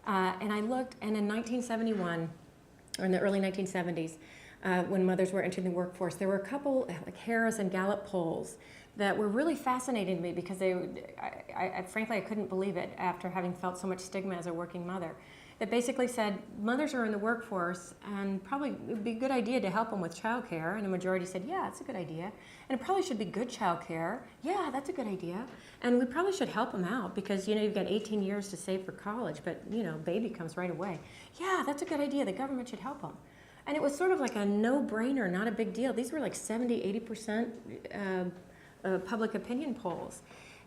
And I looked, and in 1971, or in the early 1970s, when mothers were entering the workforce, there were a couple, like Harris and Gallup polls, that were really fascinating to me because frankly, I couldn't believe it after having felt so much stigma as a working mother. That basically said mothers are in the workforce and probably it would be a good idea to help them with childcare, and a majority said, yeah, it's a good idea. And it probably should be good childcare. Yeah, that's a good idea. And we probably should help them out because, you've got 18 years to save for college, but, baby comes right away. Yeah, that's a good idea. The government should help them. And it was sort of like a no-brainer, not a big deal. These were like 70, 80% public opinion polls.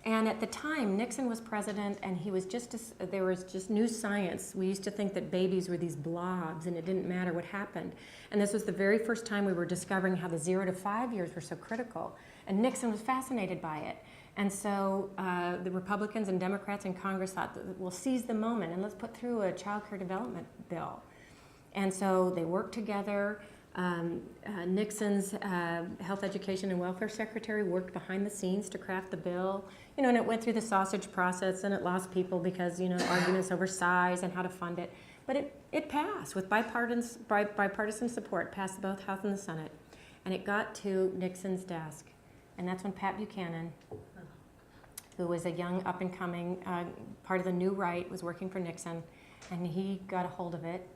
And at the time, Nixon was president, and there was just new science. We used to think that babies were these blobs, and it didn't matter what happened. And this was the very first time we were discovering how the 0 to 5 years were so critical. And Nixon was fascinated by it. And so the Republicans and Democrats in Congress thought, we'll seize the moment, and let's put through a child care development bill. And so they worked together. Nixon's Health, Education, and Welfare Secretary worked behind the scenes to craft the bill. And it went through the sausage process, and it lost people because, arguments over size and how to fund it. But it passed with bipartisan support, passed both House and the Senate. And it got to Nixon's desk. And that's when Pat Buchanan, who was a young, up-and-coming part of the New Right, was working for Nixon. And he got a hold of it.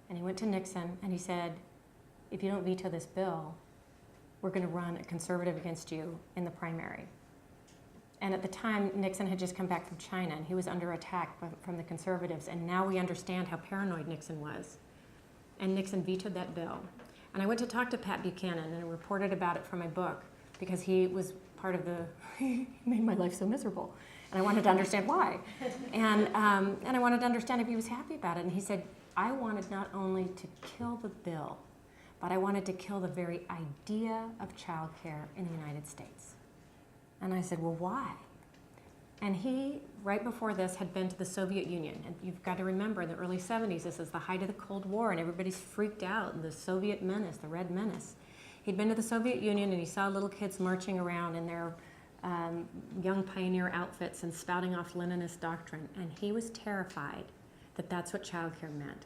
And he went to Nixon and he said, if you don't veto this bill, we're going to run a conservative against you in the primary. And at the time, Nixon had just come back from China and he was under attack from the conservatives. And now we understand how paranoid Nixon was. And Nixon vetoed that bill. And I went to talk to Pat Buchanan and I reported about it for my book because he was part of he made my life so miserable. And I wanted to understand why. And I wanted to understand if he was happy about it. And he said, I wanted not only to kill the bill, but I wanted to kill the very idea of child care in the United States. And I said, well, why? And he, right before this, had been to the Soviet Union. And you've got to remember, in the early 70s, this is the height of the Cold War, and everybody's freaked out, and the Soviet menace, the Red Menace. He'd been to the Soviet Union, and he saw little kids marching around in their young pioneer outfits and spouting off Leninist doctrine. And he was terrified that that's what childcare meant.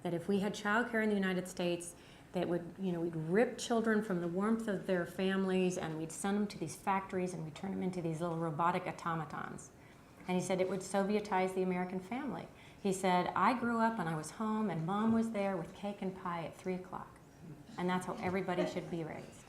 That if we had childcare in the United States, that would, we'd rip children from the warmth of their families and we'd send them to these factories and we'd turn them into these little robotic automatons. And he said it would Sovietize the American family. He said, I grew up and I was home and mom was there with cake and pie at 3 o'clock. And that's how everybody should be raised.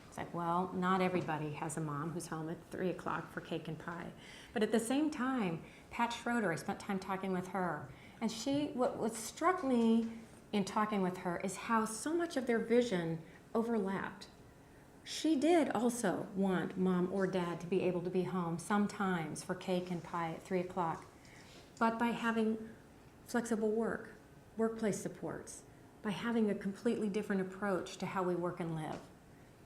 It's like, well, not everybody has a mom who's home at 3 o'clock for cake and pie. But at the same time, Pat Schroeder, I spent time talking with her. And what struck me in talking with her is how so much of their vision overlapped. She did also want mom or dad to be able to be home sometimes for cake and pie at 3 o'clock, but by having flexible workplace supports, by having a completely different approach to how we work and live.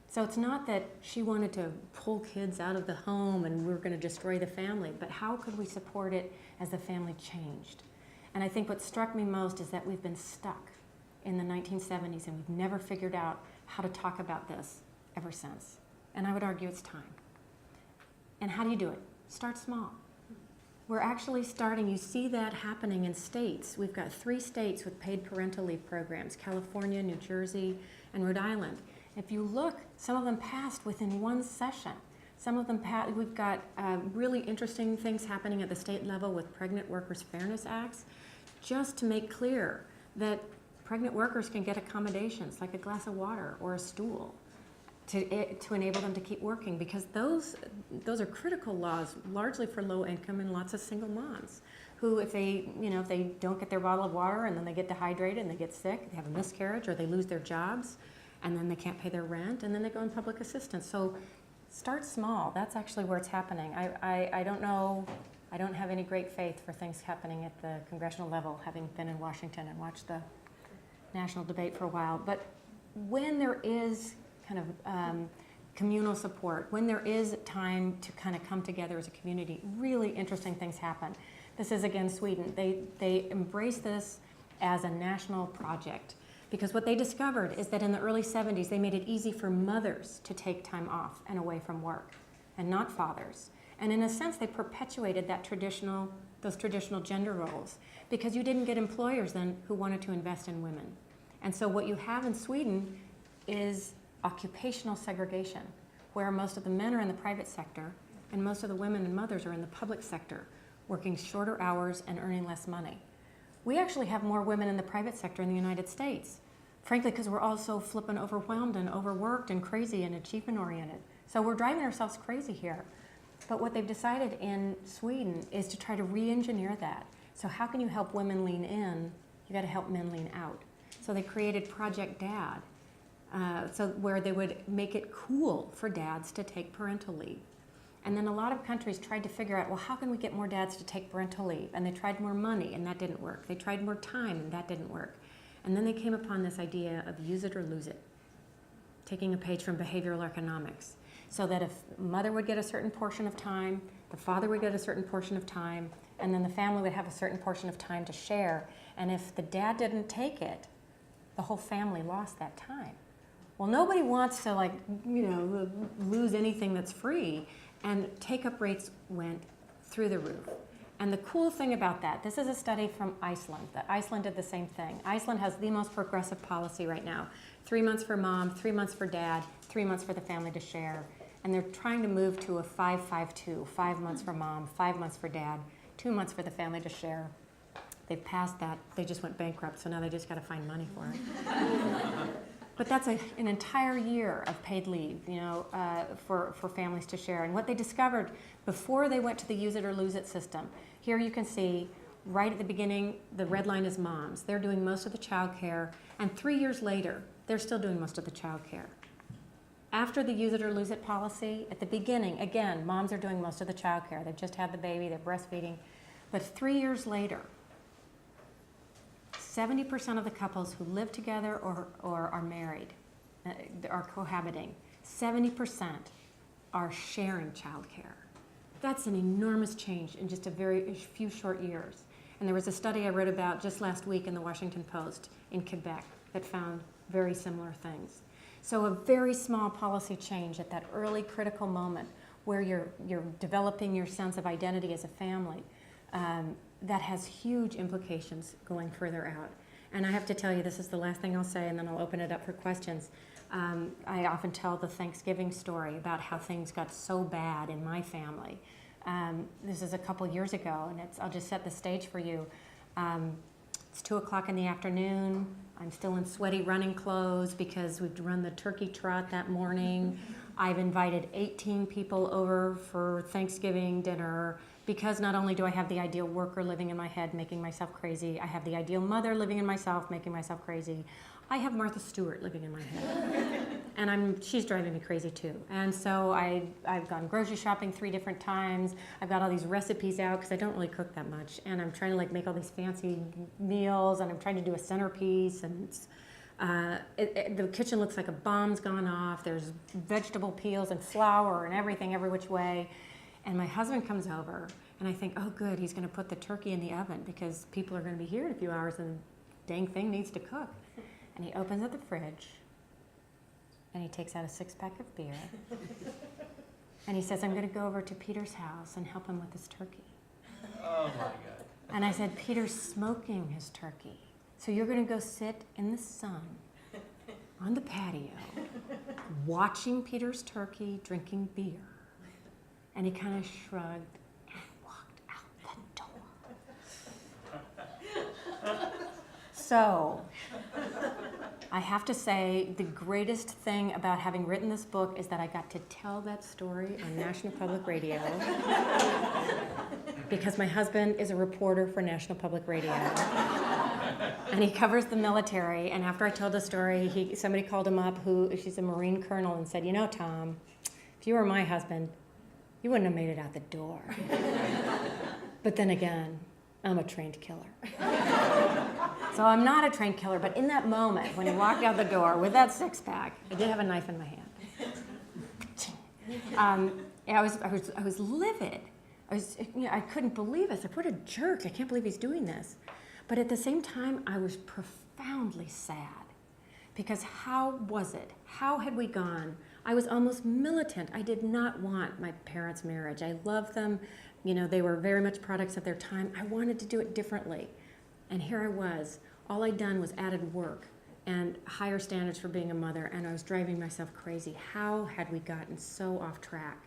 So it's not that she wanted to pull kids out of the home and we're going to destroy the family, but how could we support it as the family changed? And I think what struck me most is that we've been stuck in the 1970s and we've never figured out how to talk about this ever since. And I would argue it's time. And how do you do it? Start small. we're actually starting, you see that happening in states. We've got 3 states with paid parental leave programs, California, New Jersey, and Rhode Island. If you look, some of them passed within 1 session. Some of them passed. We've got really interesting things happening at the state level with Pregnant Workers Fairness Acts, just to make clear that pregnant workers can get accommodations like a glass of water or a stool to enable them to keep working, because those are critical laws, largely for low income and lots of single moms who, if they don't get their bottle of water and then they get dehydrated and they get sick, they have a miscarriage or they lose their jobs and then they can't pay their rent and then they go in public assistance. So start small. That's actually where it's happening. I don't know. I don't have any great faith for things happening at the congressional level, having been in Washington and watched the national debate for a while. But when there is kind of communal support, when there is time to kind of come together as a community, really interesting things happen. This is, again, Sweden. They embrace this as a national project, because what they discovered is that in the early 70s, they made it easy for mothers to take time off and away from work, and not fathers. And in a sense, they perpetuated those traditional gender roles, because you didn't get employers then who wanted to invest in women. And so what you have in Sweden is occupational segregation, where most of the men are in the private sector and most of the women and mothers are in the public sector, working shorter hours and earning less money. We actually have more women in the private sector in the United States, frankly, because we're all so flippin' overwhelmed and overworked and crazy and achievement-oriented. So we're driving ourselves crazy here. But what they've decided in Sweden is to try to re-engineer that. So how can you help women lean in? You got to help men lean out. So they created Project Dad, where they would make it cool for dads to take parental leave. And then a lot of countries tried to figure out, well, how can we get more dads to take parental leave? And they tried more money, and that didn't work. They tried more time, and that didn't work. And then they came upon this idea of use it or lose it, taking a page from behavioral economics, so that if mother would get a certain portion of time, the father would get a certain portion of time, and then the family would have a certain portion of time to share. And if the dad didn't take it, the whole family lost that time. Well, nobody wants to lose anything that's free, and take-up rates went through the roof. And the cool thing about that, this is a study from Iceland, that Iceland did the same thing. Iceland has the most progressive policy right now. 3 months for mom, 3 months for dad, 3 months for the family to share. And they're trying to move to a 5-5-2, 5 months for mom, 5 months for dad, 2 months for the family to share. They've passed that. They just went bankrupt, so now they just got to find money for it. But that's an entire year of paid leave, for families to share. And what they discovered before they went to the use it or lose it system, here you can see right at the beginning, the red line is moms. They're doing most of the child care, and 3 years later, they're still doing most of the child care. After the use it or lose it policy, at the beginning, again, moms are doing most of the child care. They've just had the baby, they're breastfeeding. But 3 years later, 70% of the couples who live together or are married, are cohabiting, 70% are sharing childcare. That's an enormous change in just a very few short years. And there was a study I wrote about just last week in the Washington Post in Quebec that found very similar things. So a very small policy change at that early critical moment where you're developing your sense of identity as a family, that has huge implications going further out. And I have to tell you, this is the last thing I'll say, and then I'll open it up for questions. I often tell the Thanksgiving story about how things got so bad in my family. This is a couple years ago, and I'll just set the stage for you. It's 2 o'clock in the afternoon. I'm still in sweaty running clothes because we'd run the turkey trot that morning. I've invited 18 people over for Thanksgiving dinner, because not only do I have the ideal worker living in my head, making myself crazy, I have the ideal mother living in myself, making myself crazy. I have Martha Stewart living in my head. And she's driving me crazy too. And so I've gone grocery shopping 3 different times. I've got all these recipes out because I don't really cook that much. And I'm trying to make all these fancy meals, and I'm trying to do a centerpiece, and the kitchen looks like a bomb's gone off. There's vegetable peels and flour and everything every which way. And my husband comes over, and I think, oh good, he's going to put the turkey in the oven because people are going to be here in a few hours and the dang thing needs to cook. And he opens up the fridge, and he takes out a 6-pack of beer, and he says, I'm going to go over to Peter's house and help him with his turkey. Oh my God. And I said, Peter's smoking his turkey. So you're going to go sit in the sun on the patio, watching Peter's turkey, drinking beer. And he kind of shrugged and walked out the door. So I have to say, the greatest thing about having written this book is that I got to tell that story on National Public Radio because my husband is a reporter for National Public Radio. And he covers the military. And after I told the story, somebody called him up, she's a Marine colonel, and said, you know, Tom, if you were my husband, you wouldn't have made it out the door. But then again, I'm a trained killer. So I'm not a trained killer, but in that moment, when he walked out the door with that six-pack, I did have a knife in my hand. I was livid. I couldn't believe it. I said, what a jerk. I can't believe he's doing this. But at the same time, I was profoundly sad. Because how was it? How had we gone? I was almost militant. I did not want my parents' marriage. I loved them. You know, they were very much products of their time. I wanted to do it differently. And here I was. All I'd done was added work and higher standards for being a mother, and I was driving myself crazy. How had we gotten so off track?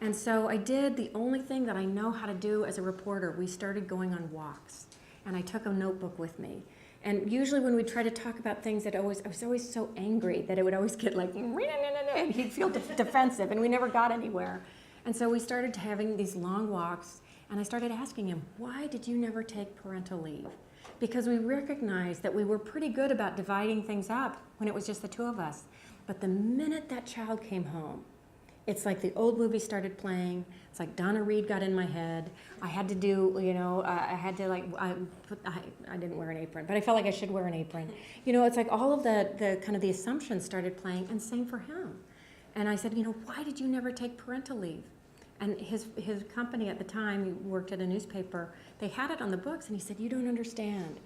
And so I did the only thing that I know how to do as a reporter. We started going on walks, and I took a notebook with me. And usually when we try to talk about things, I was always so angry that it would always get like, and he'd feel defensive, and we never got anywhere. And so we started having these long walks, and I started asking him, why did you never take parental leave? Because we recognized that we were pretty good about dividing things up when it was just the two of us. But the minute that child came home, it's like the old movie started playing. It's like Donna Reed got in my head. I had to do, I didn't wear an apron, but I felt like I should wear an apron. It's like all of the kind of the assumptions started playing, and same for him. And I said, why did you never take parental leave? And his company at the time, he worked at a newspaper, they had it on the books, and he said, you don't understand.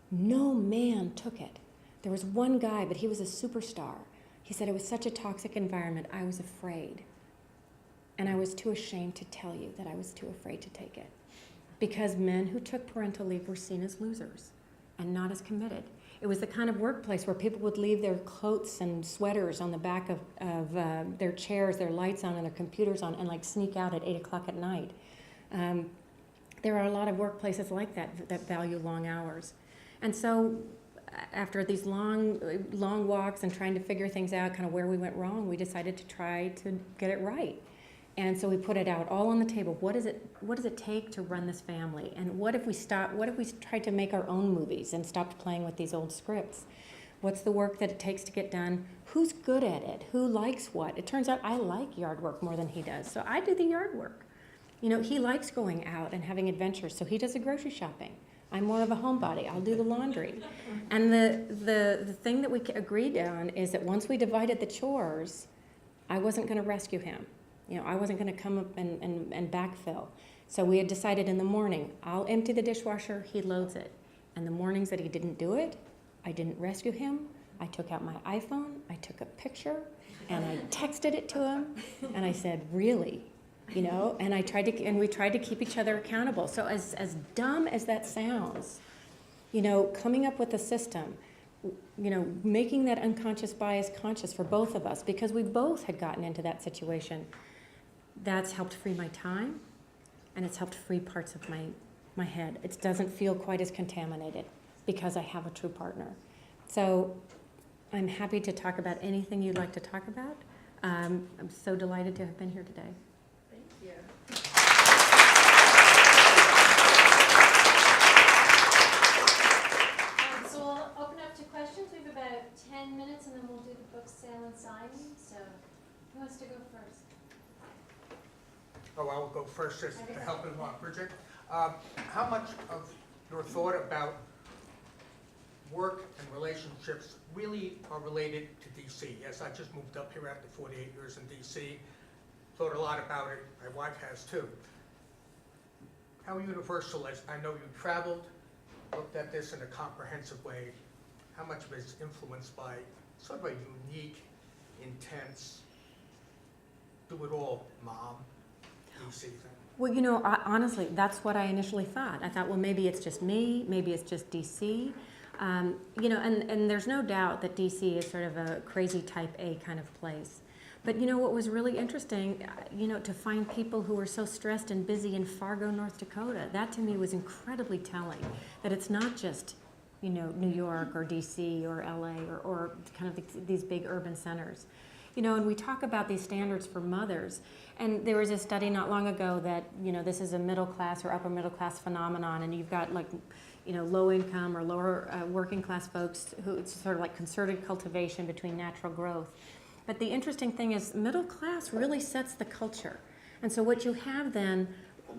No man took it. There was one guy, but he was a superstar. He said, it was such a toxic environment, I was afraid. And I was too ashamed to tell you that I was too afraid to take it. Because men who took parental leave were seen as losers and not as committed. It was the kind of workplace where people would leave their coats and sweaters on the back of their chairs, their lights on and their computers on, and like sneak out at 8 o'clock at night. There are a lot of workplaces like that value long hours. And so after these long walks and trying to figure things out, kind of where we went wrong, we decided to try to get it right. And so we put it out all on the table. What does it take to run this family? And what if we tried to make our own movies and stopped playing with these old scripts? What's the work that it takes to get done? Who's good at it? Who likes what? It turns out I like yard work more than he does, so I do the yard work. He likes going out and having adventures, so he does the grocery shopping. I'm more of a homebody. I'll do the laundry. And the thing that we agreed on is that once we divided the chores, I wasn't going to rescue him. I wasn't going to come up and backfill. So we had decided in the morning, I'll empty the dishwasher, he loads it. And the mornings that he didn't do it, I didn't rescue him. I took out my iPhone, I took a picture, and I texted it to him, and I said, really? And we tried to keep each other accountable. So as dumb as that sounds, coming up with a system, making that unconscious bias conscious for both of us, because we both had gotten into that situation, that's helped free my time, and it's helped free parts of my head. It doesn't feel quite as contaminated because I have a true partner. So I'm happy to talk about anything you'd like to talk about. I'm so delighted to have been here today. Thank you. So we'll open up to questions. We have about 10 minutes, and then we'll do the book sale and signing. So who wants to go first? Oh, I will go first just to help him out. Brigid, how much of your thought about work and relationships really are related to D.C.? Yes, I just moved up here after 48 years in D.C., thought a lot about it. My wife has too. How universal is, I know you traveled, looked at this in a comprehensive way, how much of it is influenced by sort of a unique, intense, do-it-all mom? DC thing? Well, honestly, that's what I initially thought. I thought, well, maybe it's just me, maybe it's just DC. And there's no doubt that DC is sort of a crazy type A kind of place. But what was really interesting, to find people who were so stressed and busy in Fargo, North Dakota, that to me was incredibly telling, that it's not just, New York or DC or LA or kind of these big urban centers. And we talk about these standards for mothers, and there was a study not long ago that, this is a middle class or upper middle class phenomenon, and you've got low income or lower working class folks who it's sort of like concerted cultivation between natural growth. But the interesting thing is middle class really sets the culture. And so what you have then,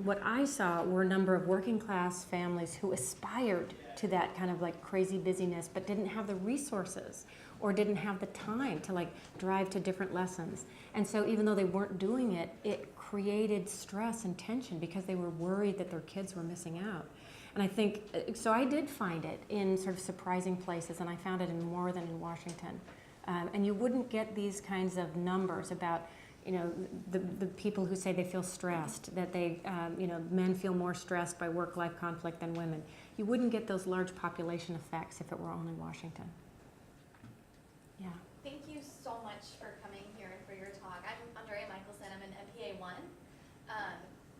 what I saw were a number of working class families who aspired to that kind of like crazy busyness, but didn't have the resources or didn't have the time to drive to different lessons. And so even though they weren't doing it, it created stress and tension because they were worried that their kids were missing out. And I think, so I did find it in sort of surprising places, and I found it in more than in Washington. And you wouldn't get these kinds of numbers about, the people who say they feel stressed, that they, men feel more stressed by work-life conflict than women. You wouldn't get those large population effects if it were only Washington. Yeah. Thank you so much for coming here and for your talk. I'm Andrea Michelson. I'm an MPA 1.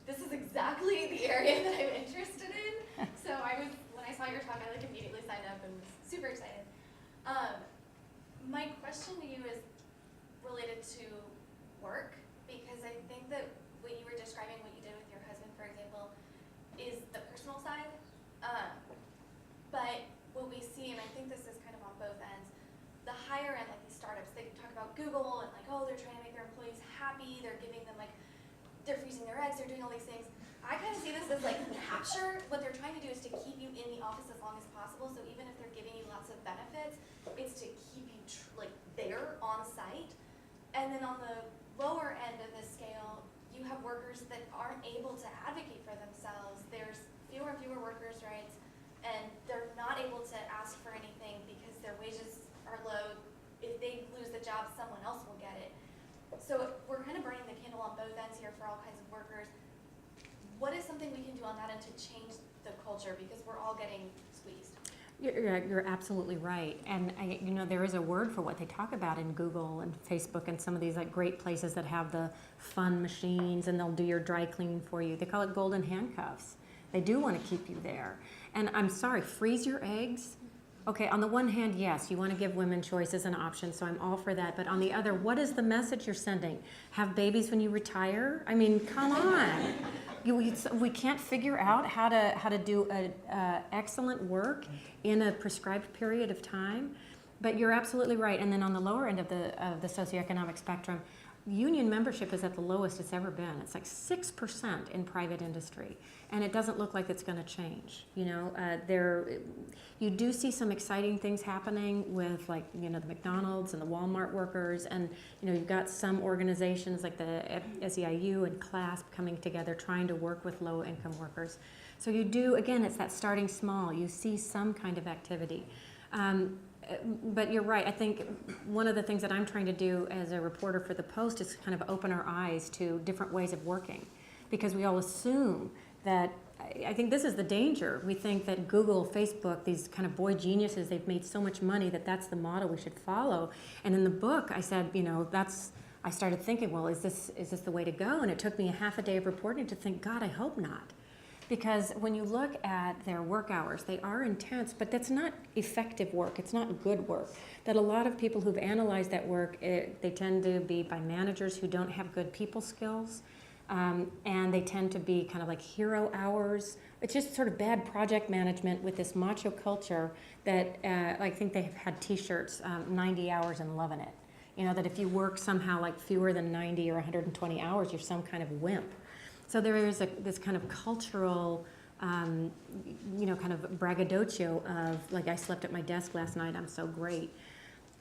This is exactly the area that I'm interested in. So when I saw your talk, I immediately signed up and was super excited. My question to you is related to work, because I think that what you were describing, what you did with your husband, for example, is the personal side. But what we see, and I think this is kind of on both ends, the higher end, these startups, they talk about Google and they're trying to make their employees happy, they're giving them they're freezing their eggs, they're doing all these things. I kind of see this as capture. What they're trying to do is to keep you in the office as long as possible. So even if they're giving you lots of benefits, it's to keep you there on site. And then on the lower end of the scale, you have workers that aren't able to advocate for themselves. There's fewer and fewer workers' rights, and they're not able to ask for anything because their wages are low. If they lose the job, someone else will get it. So we're kind of burning the candle on both ends here for all kinds of workers. What is something we can do on that end to change the culture, because we're all getting squeezed? You're absolutely right. And there is a word for what they talk about in Google and Facebook and some of these great places that have the fun machines, and they'll do your dry cleaning for you. They call it golden handcuffs. They do want to keep you there. And I'm sorry, freeze your eggs? Okay, on the one hand, yes, you want to give women choices and options, so I'm all for that. But on the other, what is the message you're sending? Have babies when you retire? I mean, come on. We can't figure out how to do excellent work in a prescribed period of time. But you're absolutely right. And then on the lower end of the socioeconomic spectrum, union membership is at the lowest it's ever been. It's 6% in private industry, and it doesn't look like it's going to change. You do see some exciting things happening with the McDonald's and the Walmart workers, and you've got some organizations like the SEIU and CLASP coming together trying to work with low-income workers. So you do, again, it's that starting small. You see some kind of activity. But you're right. I think one of the things that I'm trying to do as a reporter for the Post is kind of open our eyes to different ways of working, because we all assume that, I think this is the danger. We think that Google, Facebook, these kind of boy geniuses, they've made so much money that that's the model we should follow. And in the book, I said, I started thinking, well, is this the way to go? And it took me a half a day of reporting to think, God, I hope not. Because when you look at their work hours, they are intense, but that's not effective work. It's not good work. That a lot of people who've analyzed that work, they tend to be by managers who don't have good people skills, and they tend to be kind of hero hours. It's just sort of bad project management with this macho culture that I think they've had T-shirts, 90 hours and loving it. That if you work somehow fewer than 90 or 120 hours, you're some kind of wimp. So there is this kind of cultural, kind of braggadocio of I slept at my desk last night, I'm so great.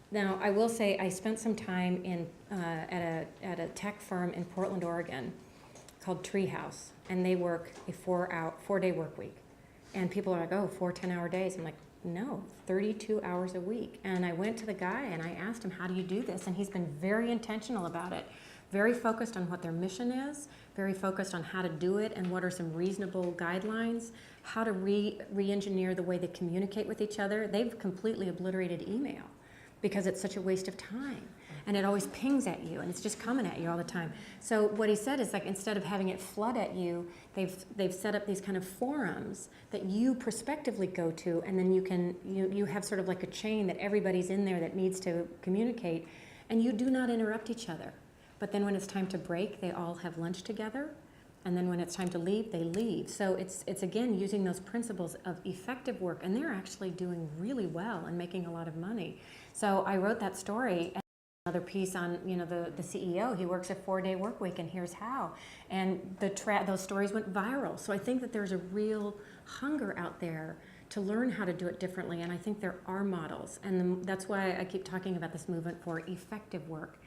Now I will say I spent some time at a tech firm in Portland, Oregon, called Treehouse, and they work a 4-day work week, and people are like, oh, 4 10-hour days. I'm like, no, 32 hours a week. And I went to the guy and I asked him, how do you do this? And he's been very intentional about it. very focused on what their mission is, very focused on how to do it and what are some reasonable guidelines, how to re-engineer the way they communicate with each other. They've completely obliterated email because it's such a waste of time. And it always pings at you, and it's just coming at you all the time. So what he said is, like, instead of having it flood at you, they've set up these kind of forums that you prospectively go to, and then you have sort of like a chain that everybody's in there that needs to communicate, and you do not interrupt each other. But then when it's time to break, they all have lunch together, and then when it's time to leave, they leave. So it's again using those principles of effective work, and they're actually doing really well and making a lot of money. So I wrote that story. Another piece on, you know, the CEO, he works a 4-day work week, and here's how. And those stories went viral. So I think that there's a real hunger out there to learn how to do it differently, and I think there are models. And that's why I keep talking about this movement for effective work.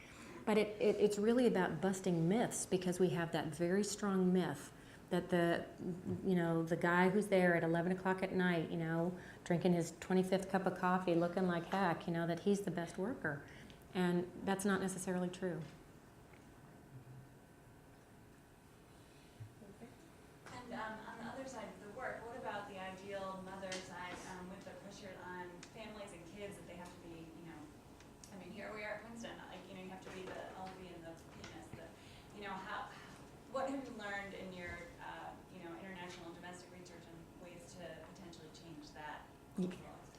But it's really about busting myths, because we have that very strong myth that the guy who's there at 11 o'clock at night, you know, drinking his 25th cup of coffee, looking like heck, you know, that he's the best worker. And that's not necessarily true. And on the other side of the work, what about the ideal mother side with the pressure on families and kids that they have to be, you know, I mean, here we are at Princeton, like, you know, you have to be the Elvie and the penis, you know, what have you learned in your, you know, international and domestic research and ways to potentially change that?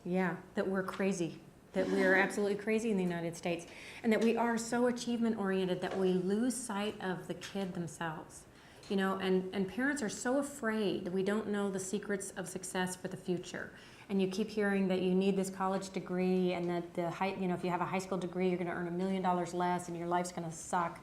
Yeah, that we're crazy. That we are absolutely crazy in the United States, and that we are so achievement oriented that we lose sight of the kid themselves. You know, and parents are so afraid that we don't know the secrets of success for the future. And you keep hearing that you need this college degree, and that if you have a high school degree, you're going to earn $1 million less, and your life's going to suck.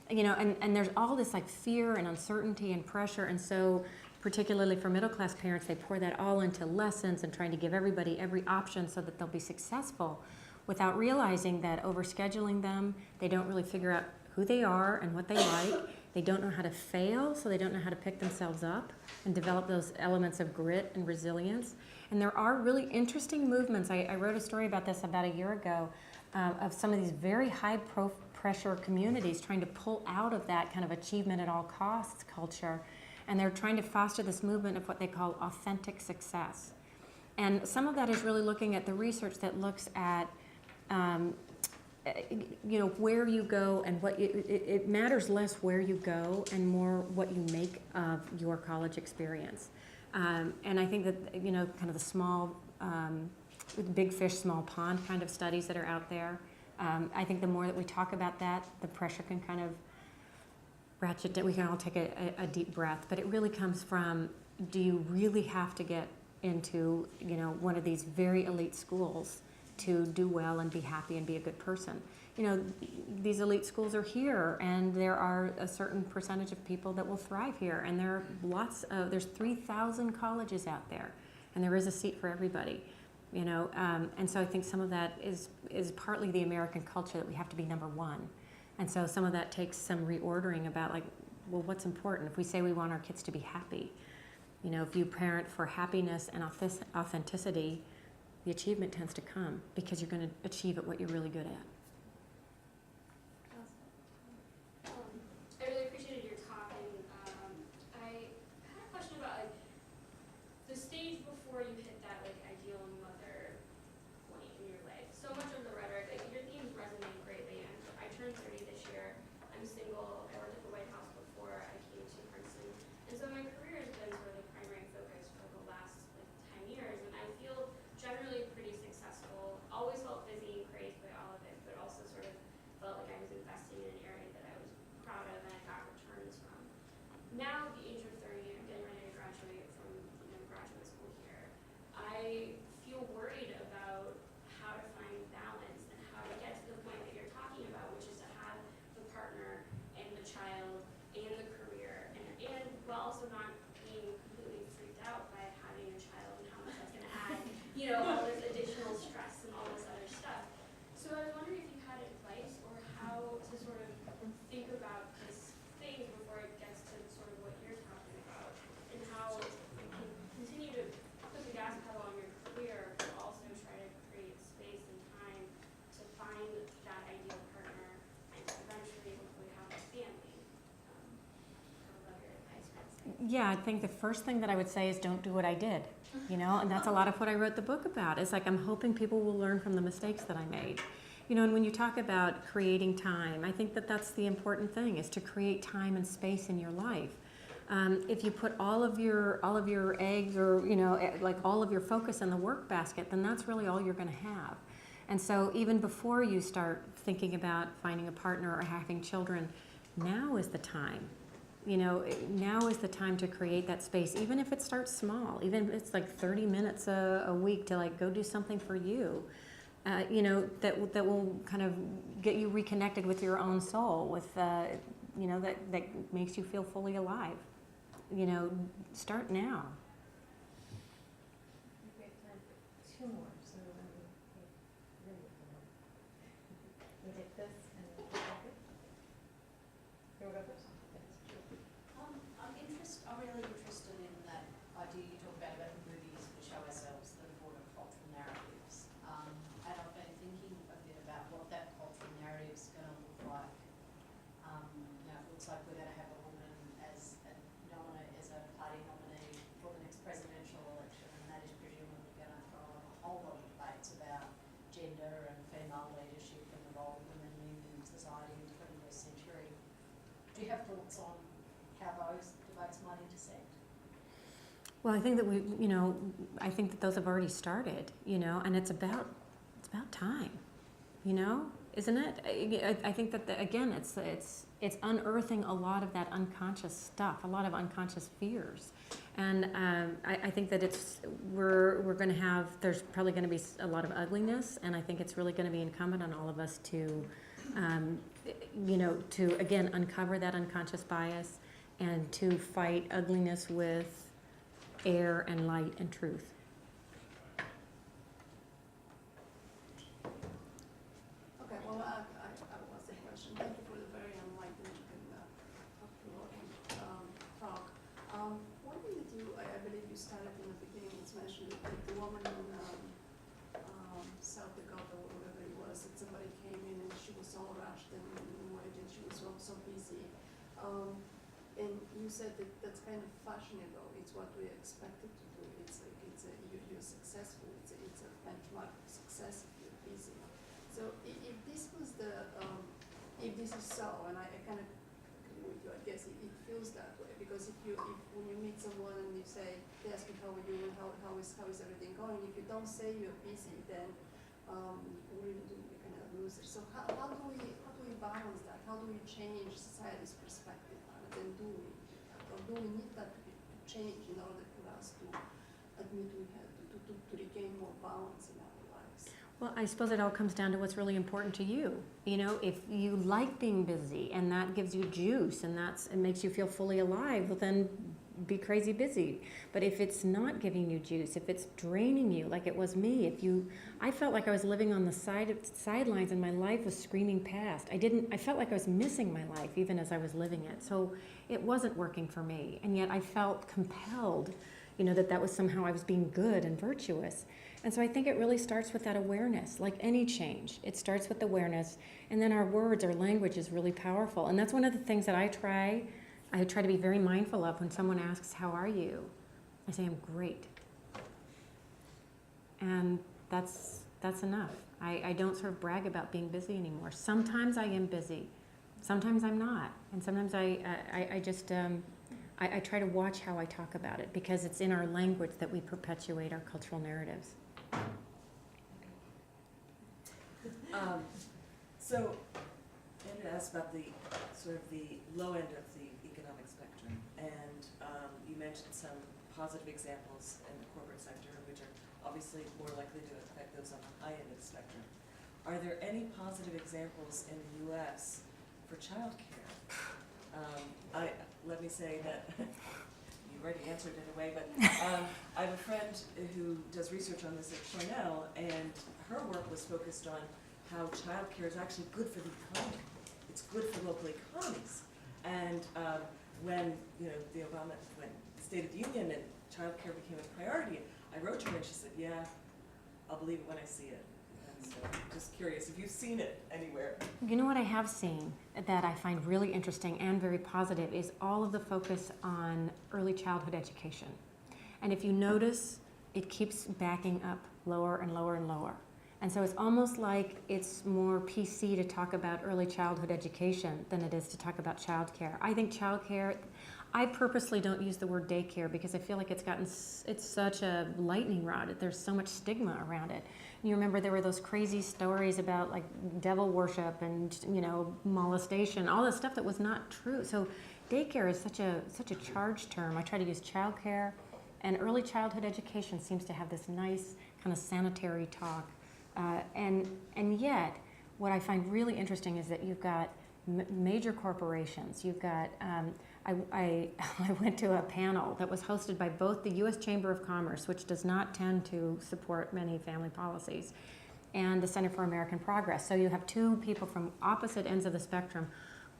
You know, and there's all this like fear and uncertainty and pressure, and so particularly for middle class parents, they pour that all into lessons and trying to give everybody every option so that they'll be successful, without realizing that overscheduling them, they don't really figure out who they are and what they like. They don't know how to fail, so they don't know how to pick themselves up and develop those elements of grit and resilience. And there are really interesting movements. I wrote a story about this about a year ago, of some of these very high pressure communities trying to pull out of that kind of achievement at all costs culture. And they're trying to foster this movement of what they call authentic success. And some of that is really looking at the research that looks at, you know, where you go and what it matters less where you go and more what you make of your college experience. And I think that, you know, kind of the small, big fish, small pond kind of studies that are out there, I think the more that we talk about that, the pressure can kind of ratchet down. We can all take a deep breath, but it really comes from, do you really have to get into, you know, one of these very elite schools to do well and be happy and be a good person? You know, these elite schools are here, and there are a certain percentage of people that will thrive here, and there are there's 3,000 colleges out there, and there is a seat for everybody, you know, and so I think some of that is partly the American culture that we have to be number one. And so some of that takes some reordering about, like, well, what's important? If we say we want our kids to be happy, you know, if you parent for happiness and authenticity, the achievement tends to come because you're going to achieve at what you're really good at. I really appreciated your talk, and I had a question about, like, the stage before you hit that, like, ideal mother point in your life. So much of the rhetoric, like, your themes resonate greatly, and I turned 30 this year. I'm single. I worked at the White House before I came to Princeton, and so my career has been sort of the primary focus for the last, like, 10 years, and I feel generally pretty successful. Always felt busy, praised by all of it, but Yeah, I think the first thing that I would say is don't do what I did, and that's a lot of what I wrote the book about. It's like I'm hoping people will learn from the mistakes that I made. And when you talk about creating time, I think that that's the important thing, is to create time and space in your life. If you put all of your eggs, or like all of your focus in the work basket, then that's really all you're going to have. And so even before you start thinking about finding a partner or having children, now is the time. Now is the time to create that space, even if it starts small, even if it's like 30 minutes a week to like go do something for you, that will kind of get you reconnected with your own soul, with, that makes you feel fully alive. Start now. We have time for two more, so we'll take this and here we go first. I'm really interested in that idea you talk about the movies we show ourselves, the broader cultural narratives. And I've been thinking a bit about what that cultural narrative is going to look like. It looks like we're going to have a woman as a party nominee for the next presidential election, and that is presumably going to throw on a whole lot of debates about gender and female leadership and the role of women in society in the 21st century. Do you have thoughts on how those debates might intersect? Well, I think that I think that those have already started, and it's about time, isn't it? I think that again, it's unearthing a lot of that unconscious stuff, a lot of unconscious fears, and I think that we're going to have, there's probably going to be a lot of ugliness, and I think it's really going to be incumbent on all of us to, to again uncover that unconscious bias and to fight ugliness with air and light and truth. Okay, well, I will ask a question. Thank you for the very enlightening and thought-provoking talk. What do you do? I believe you started in the beginning. It's mentioned that the woman in South Dakota, or wherever it was, that somebody came in and she was all rushed and worried and she was so busy. And you said that that's kind of fashionable. It's what we expected to do. You're successful. It's a benchmark of success if you're busy. So if this was if this is so, and I kind of agree with you, I guess it feels that way, because if when you meet someone and you say, they ask you how are you and how is everything going, if you don't say you're busy, then what do? You're kind of a loser. So how do we balance that? How do we change society's perspective on it? And do we need that to change in order for us to admit we have to regain more balance in our lives? Well, I suppose it all comes down to what's really important to you. If you like being busy and that gives you juice and it makes you feel fully alive, well then be crazy busy. But if it's not giving you juice, if it's draining you, like it was me, I felt like I was living on the sidelines and my life was screaming past. I felt like I was missing my life even as I was living it. So it wasn't working for me. And yet I felt compelled, that was somehow I was being good and virtuous. And so I think it really starts with that awareness, like any change. It starts with awareness, and then our words, our language is really powerful. And that's one of the things that I try to be very mindful of when someone asks, how are you? I say, I'm great. And that's enough. I don't sort of brag about being busy anymore. Sometimes I am busy. Sometimes I'm not. And sometimes I just try to watch how I talk about it, because it's in our language that we perpetuate our cultural narratives. So Andrea asked about the sort of the low end of the economic spectrum, and you mentioned some positive examples in the corporate sector, which are obviously more likely to affect those on the high end of the spectrum. Are there any positive examples in the U.S. for childcare? Let me say that you already answered in a way, but I have a friend who does research on this at Cornell, and her work was focused on how childcare is actually good for the economy. It's good for local economies. And when the State of the Union and childcare became a priority, I wrote to her and she said, "Yeah, I'll believe it when I see it." And So just curious if you've seen it anywhere. You know what I have seen that I find really interesting and very positive is all of the focus on early childhood education. And if you notice, it keeps backing up lower and lower and lower. And so it's almost like it's more PC to talk about early childhood education than it is to talk about childcare. I think childcare, I purposely don't use the word daycare because I feel like it's such a lightning rod. There's so much stigma around it. You remember there were those crazy stories about like devil worship and, you know, molestation, all this stuff that was not true. So daycare is such a charged term. I try to use childcare, and early childhood education seems to have this nice kind of sanitary talk. And yet, what I find really interesting is that you've got major corporations. You've got, I went to a panel that was hosted by both the U.S. Chamber of Commerce, which does not tend to support many family policies, and the Center for American Progress. So you have two people from opposite ends of the spectrum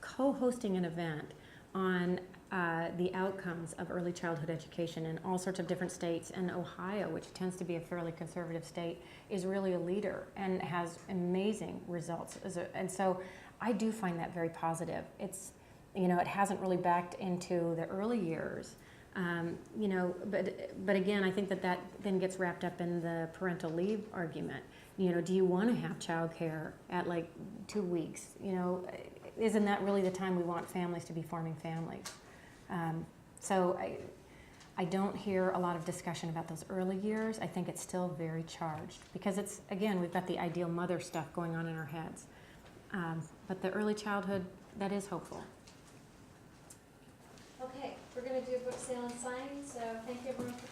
co-hosting an event on the outcomes of early childhood education in all sorts of different states. And Ohio, which tends to be a fairly conservative state, is really a leader and has amazing results. And so I do find that very positive. It's, you know, it hasn't really backed into the early years, you know, but again, I think that then gets wrapped up in the parental leave argument. You know, do you want to have childcare at like 2 weeks? You know, isn't that really the time we want families to be forming families? So I don't hear a lot of discussion about those early years. I think it's still very charged because it's, again, we've got the ideal mother stuff going on in our heads. But the early childhood, that is hopeful. Okay, we're going to do a book sale and signing, so thank you everyone for